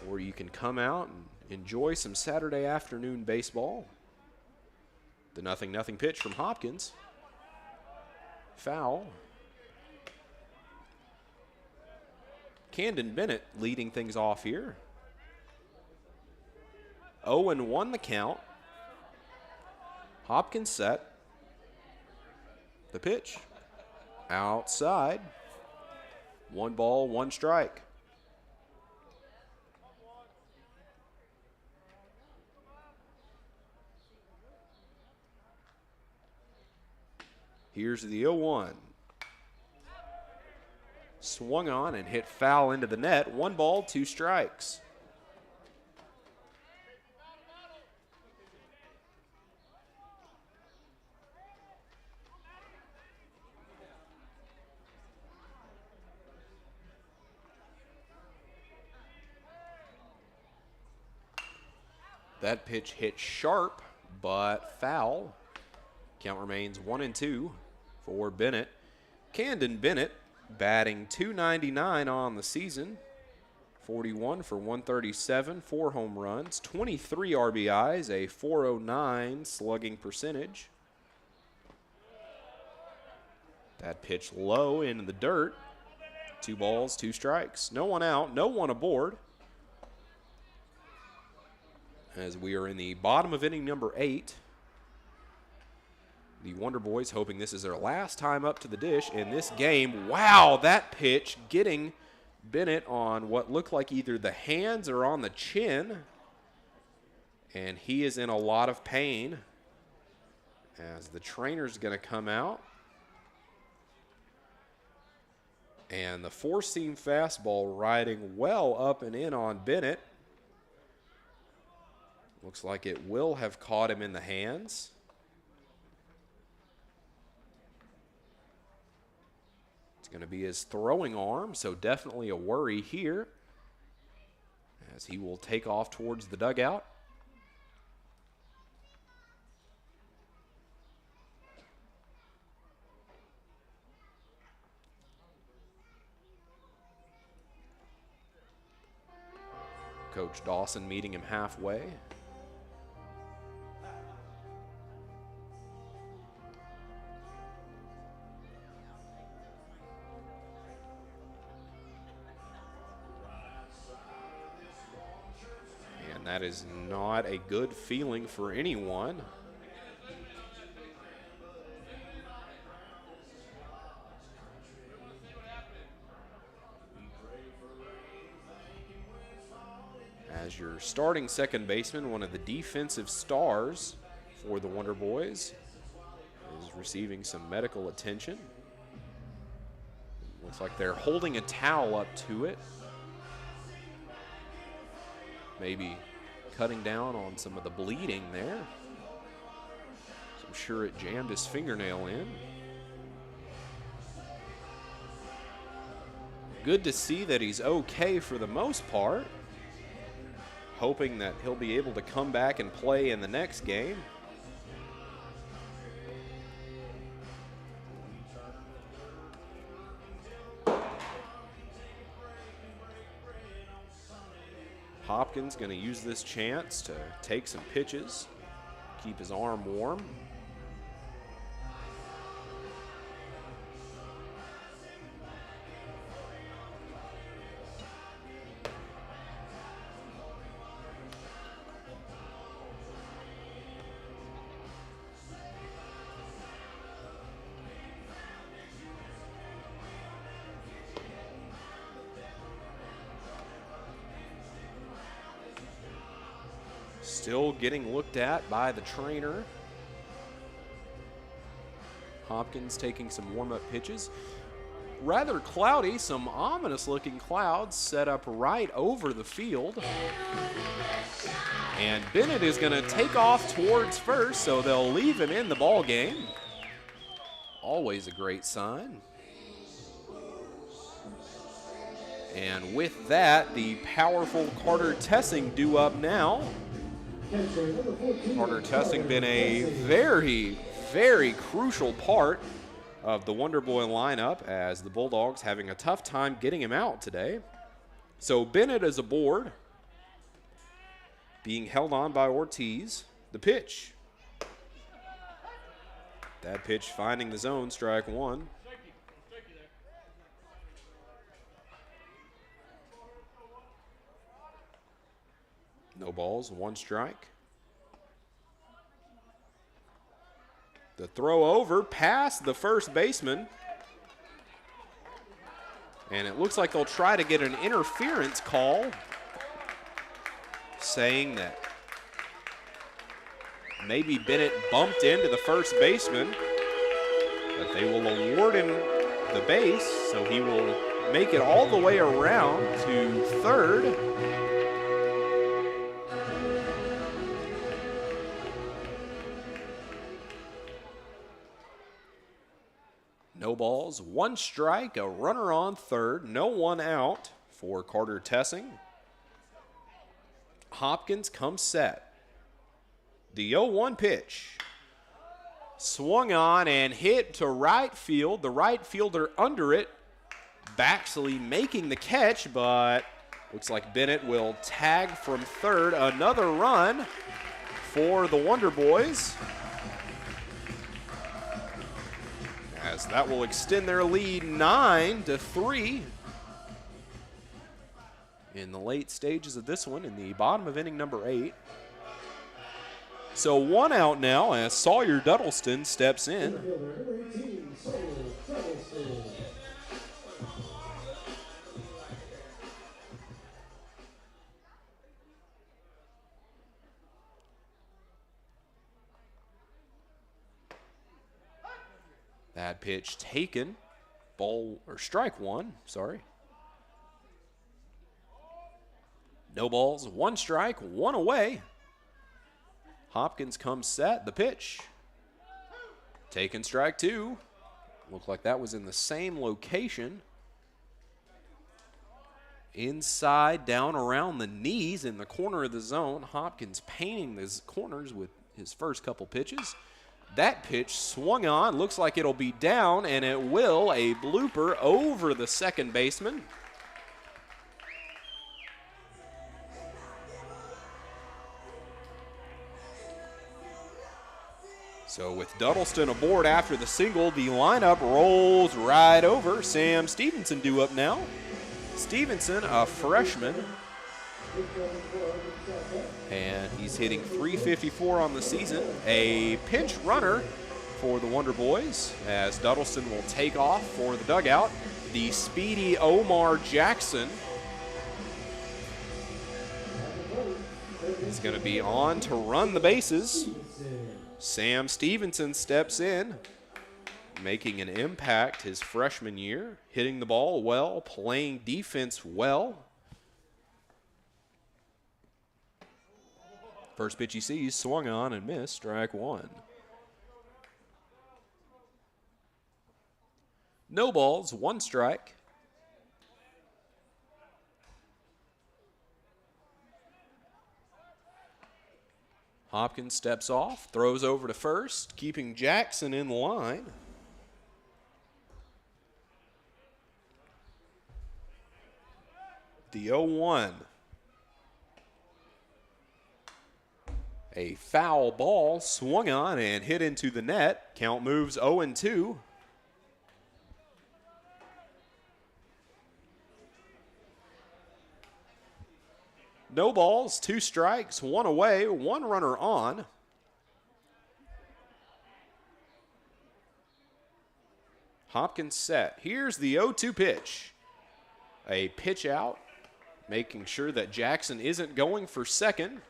where you can come out and enjoy some Saturday afternoon baseball. The 0-0 pitch from Hopkins. Foul. Camden Bennett leading things off here. 0-1 the count. Hopkins set. The pitch. Outside. 1 ball, 1 strike. Here's the 0-1. Swung on and hit foul into the net. 1 ball, 2 strikes. That pitch hit sharp, but foul. Count remains 1-2 for Bennett. Camden Bennett batting .299 on the season. 41 for 137, 4 home runs, 23 RBIs, a .409 slugging percentage. That pitch low into the dirt. 2 balls, 2 strikes. No one out, no one aboard. As we are in the bottom of inning number 8. The Wonder Boys hoping this is their last time up to the dish in this game. Wow, that pitch getting Bennett on what looked like either the hands or on the chin. And he is in a lot of pain as the trainer's going to come out. And the 4-seam fastball riding well up and in on Bennett. Looks like it will have caught him in the hands. It's going to be his throwing arm, so definitely a worry here as he will take off towards the dugout. Coach Dawson meeting him halfway. And that is not a good feeling for anyone. As your starting second baseman, one of the defensive stars for the Wonder Boys, is receiving some medical attention. Looks like they're holding a towel up to it. Maybe cutting down on some of the bleeding there. So I'm sure it jammed his fingernail in. Good to see that he's okay for the most part. Hoping that he'll be able to come back and play in the next game. Hopkins going to use this chance to take some pitches, keep his arm warm. Still getting looked at by the trainer. Hopkins taking some warm-up pitches. Rather cloudy, some ominous-looking clouds set up right over the field. And Bennett is going to take off towards first, so they'll leave him in the ball game. Always a great sign. And with that, the powerful Carter Tessing due up now. Carter Tessing been a very, very crucial part of the Wonder Boy lineup as the Bulldogs having a tough time getting him out today. So Bennett is aboard, being held on by Ortiz. The pitch. That pitch finding the zone, strike 1. No balls, 1 strike. The throw over past the first baseman. And it looks like they'll try to get an interference call saying that maybe Bennett bumped into the first baseman, but they will award him the base, so he will make it all the way around to third. No balls, 1 strike, a runner on third, no one out for Carter Tessing. Hopkins comes set. The 0-1 pitch. Swung on and hit to right field. The right fielder under it. Baxley making the catch, but looks like Bennett will tag from third. Another run for the Wonder Boys, as that will extend their lead 9-3 in the late stages of this one, in the bottom of inning number 8. So 1 out now as Sawyer Duddleston steps in. That pitch taken. Strike one, sorry. No balls, 1 strike, 1 away. Hopkins comes set, the pitch. Taken strike 2. Looked like that was in the same location. Inside, down around the knees in the corner of the zone. Hopkins painting these corners with his first couple pitches. That pitch swung on, looks like it'll be down, and it will. A blooper over the second baseman. So with Duddleston aboard after the single, the lineup rolls right over. Sam Stevenson due up now. Stevenson, a freshman, and he's hitting .354 on the season. A pinch runner for the Wonder Boys as Duddleston will take off for the dugout. The speedy Omar Jackson is going to be on to run the bases. Sam Stevenson steps in, making an impact his freshman year, hitting the ball well, playing defense well. First pitch he sees, swung on and missed, strike 1. No balls, 1 strike. Hopkins steps off, throws over to first, keeping Jackson in line. The 0-1. A foul ball swung on and hit into the net. Count moves 0-2. No balls, 2 strikes, 1 away, 1 runner on. Hopkins set. Here's the 0-2 pitch. A pitch out, making sure that Jackson isn't going for second.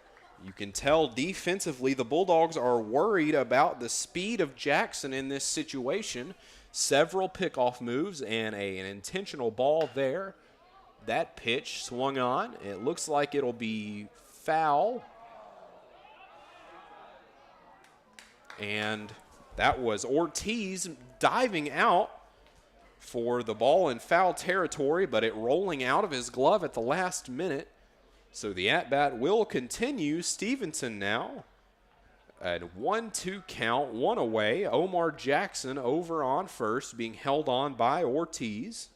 You can tell defensively the Bulldogs are worried about the speed of Jackson in this situation. Several pickoff moves and an intentional ball there. That pitch swung on. It looks like it'll be foul. And that was Ortiz diving out for the ball in foul territory, but it rolling out of his glove at the last minute. So the at-bat will continue. Stevenson now at 1-2 count, 1 away. Omar Jackson over on first, being held on by Ortiz.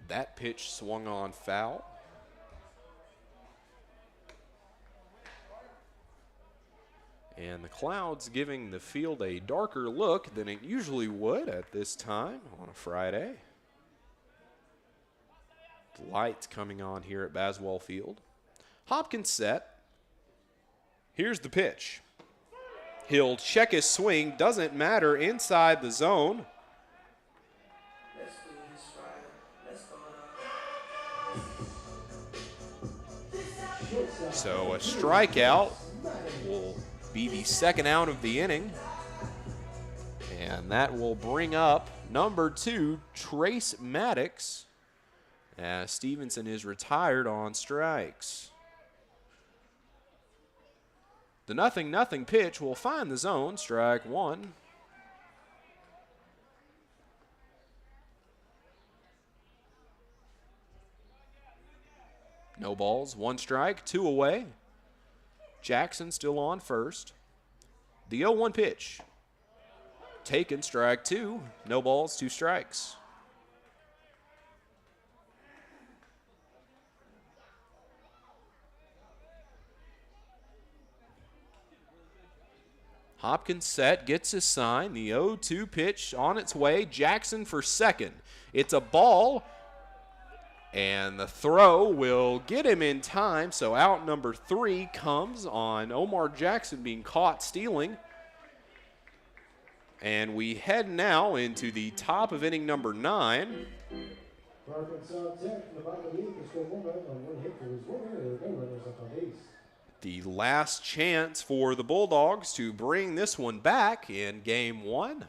That pitch swung on foul. And the clouds giving the field a darker look than it usually would at this time on a Friday. The lights coming on here at Baswell Field. Hopkins set. Here's the pitch. He'll check his swing. Doesn't matter inside the zone. So a strikeout will be the second out of the inning. And that will bring up number 2, Trace Maddox, as Stevenson is retired on strikes. The 0-0 pitch will find the zone, strike 1. No balls, 1 strike, 2 away. Jackson still on first. The 0-1 pitch. Taken, strike 2. No balls, 2 strikes. Hopkins set, gets his sign. The 0-2 pitch on its way. Jackson for second. It's a ball, and the throw will get him in time. So out number 3 comes on Omar Jackson being caught stealing. And we head now into the top of inning number 9. Arkansas Tech from the bottom of the 8th to score 1 run on 1 hit. There was 1 error, no runners up on base. The last chance for the Bulldogs to bring this one back in game 1.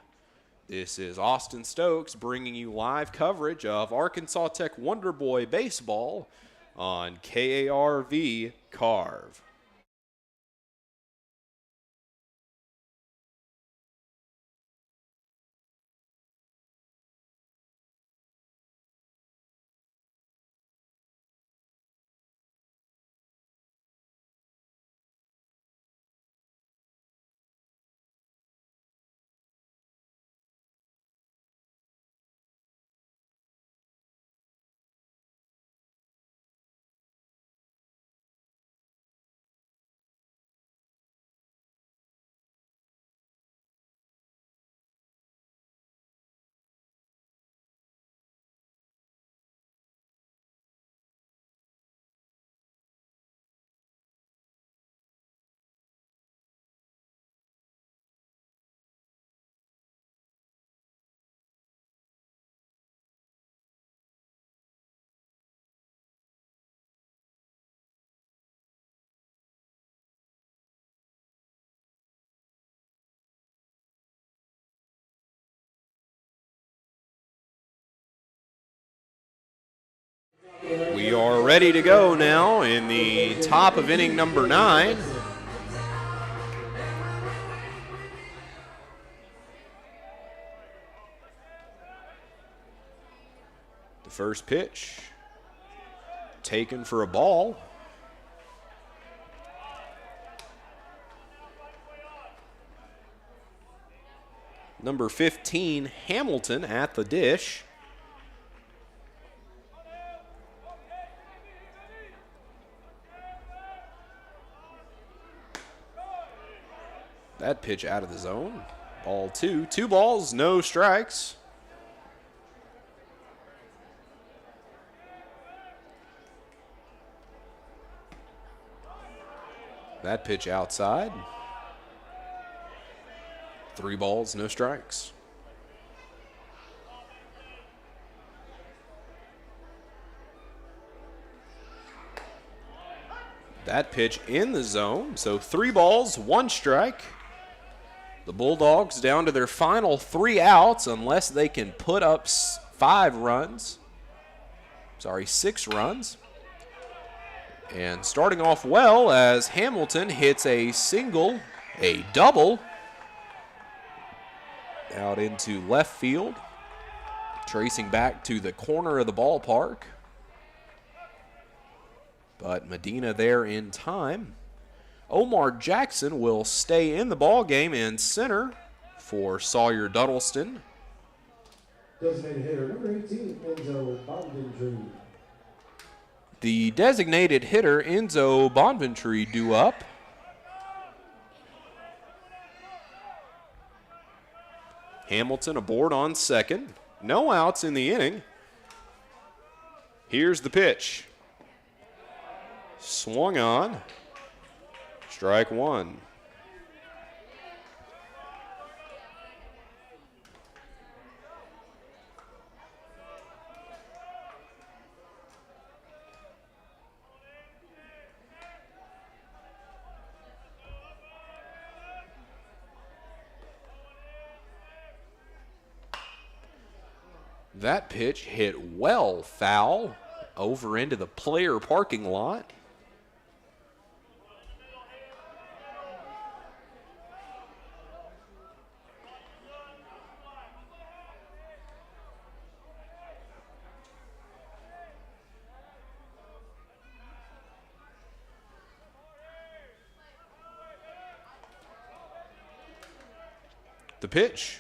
This is Austin Stokes bringing you live coverage of Arkansas Tech Wonder Boy baseball on KARV Carve. We are ready to go now in the top of inning number 9. The first pitch taken for a ball. Number 15, Hamilton at the dish. That pitch out of the zone. Ball 2. 2 balls, no strikes. That pitch outside. 3 balls, no strikes. That pitch in the zone. So 3 balls, 1 strike. The Bulldogs down to their final 3 outs unless they can put up 6 runs. And starting off well as Hamilton hits a single, a double, out into left field, tracing back to the corner of the ballpark. But Medina there in time. Omar Jackson will stay in the ball game in center for Sawyer Duddleston. Designated hitter number 18, Enzo Bonventry. The designated hitter, Enzo Bonventry, due up. Hamilton aboard on second. No outs in the inning. Here's the pitch. Swung on. Strike 1. That pitch hit well foul over into the player parking lot. The pitch.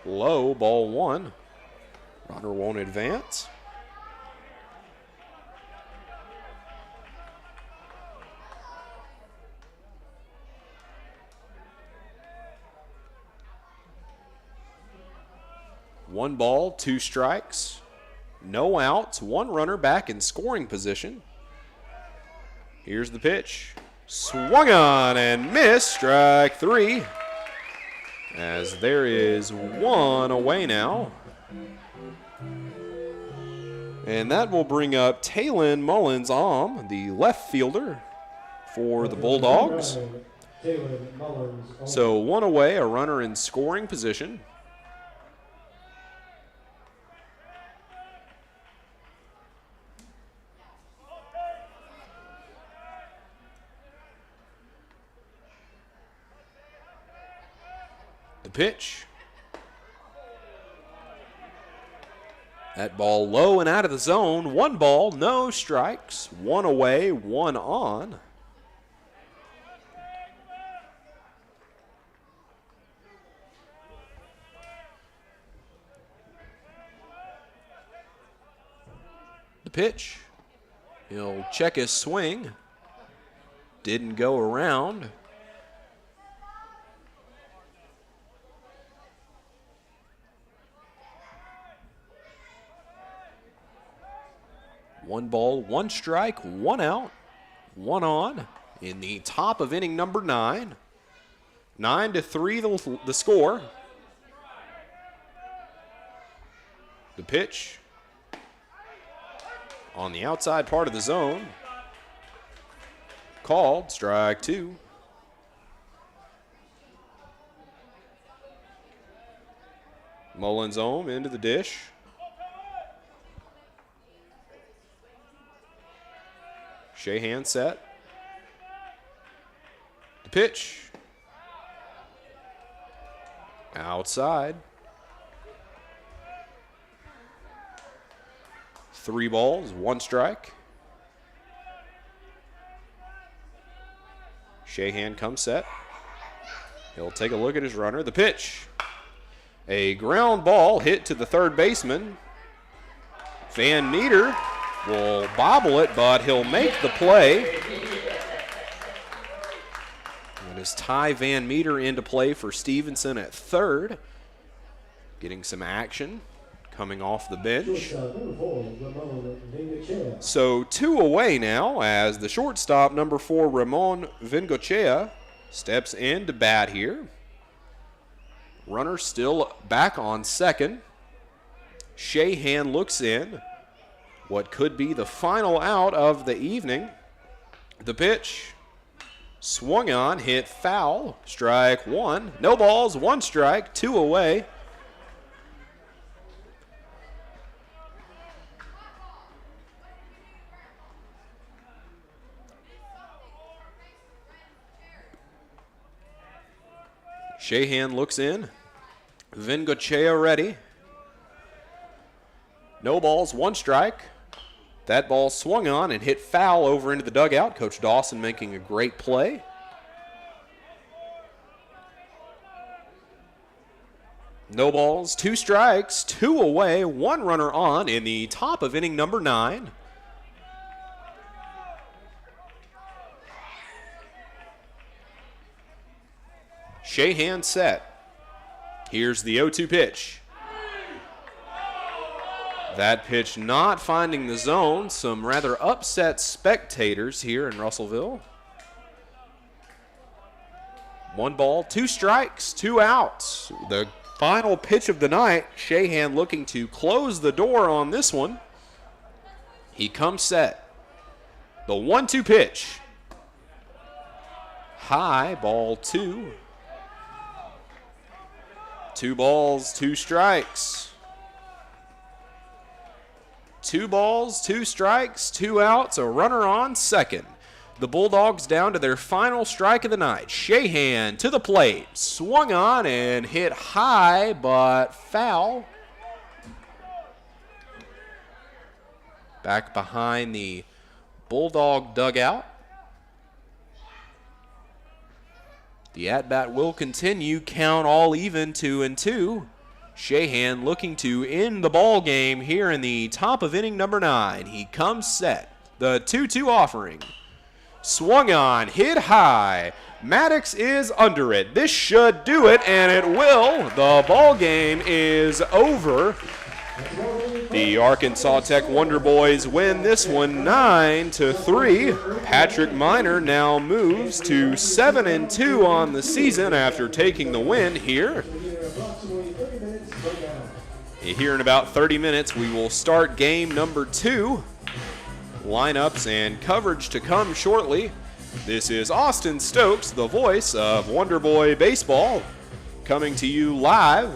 Low, ball 1. Runner won't advance. One ball, 2 strikes. No outs, 1 runner back in scoring position. Here's the pitch. Swung on and missed, strike 3. As there is 1 away now. And that will bring up Taylon Mullins-Om, the left fielder for the Bulldogs. So 1 away, a runner in scoring position. The pitch. That ball low and out of the zone. 1 ball, no strikes. 1 away, 1 on. The pitch. He'll check his swing. Didn't go around. One ball, 1 strike, 1 out, 1 on in the top of inning number 9. 9-3 the score. The pitch on the outside part of the zone. Called, strike 2. Mullins-Om into the dish. Shahan set. The pitch. Outside. 3 balls, 1 strike. Shahan comes set. He'll take a look at his runner. The pitch. A ground ball hit to the third baseman. Van Meter will bobble it, but he'll make the play. And as Ty Van Meter into play for Stevenson at third. Getting some action coming off the bench. So 2 away now as the shortstop, number 4, Ramon Vingochea, steps in to bat here. Runner still back on second. Shahan looks in. What could be the final out of the evening. The pitch. Swung on, hit foul. Strike 1. No balls, 1 strike, 2 away. Shahan looks in. Vingochea ready. No balls, 1 strike. That ball swung on and hit foul over into the dugout. Coach Dawson making a great play. No balls, 2 strikes, 2 away, 1 runner on in the top of inning number 9. Shahan set. Here's the 0-2 pitch. That pitch not finding the zone. Some rather upset spectators here in Russellville. 1 ball, 2 strikes, 2 outs. The final pitch of the night. Shahan looking to close the door on this one. He comes set. The 1-2 pitch. High, ball 2. 2 balls, 2 strikes. 2 balls, 2 strikes, 2 outs, a runner on second. The Bulldogs down to their final strike of the night. Shahan to the plate, swung on and hit high, but foul. Back behind the Bulldog dugout. The at-bat will continue. Count all even, 2-2. Shahan looking to end the ball game here in the top of inning number 9. He comes set. The 2-2 offering. Swung on, hit high. Maddox is under it. This should do it, and it will. The ball game is over. The Arkansas Tech Wonder Boys win this one 9-3. Patrick Minor now moves to 7-2 on the season after taking the win here. Here in about 30 minutes, we will start game number 2. Lineups and coverage to come shortly. This is Austin Stokes, the voice of Wonder Boy Baseball, coming to you live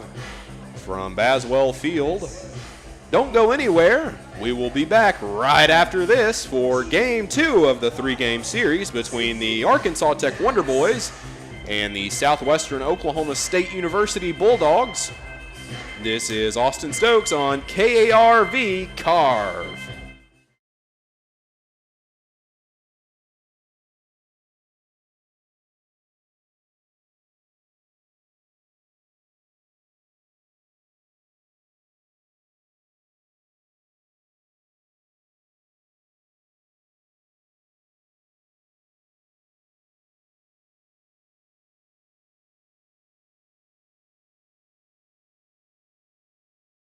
from Baswell Field. Don't go anywhere. We will be back right after this for game 2 of the 3-game series between the Arkansas Tech Wonder Boys and the Southwestern Oklahoma State University Bulldogs. This is Austin Stokes on KARV Carve.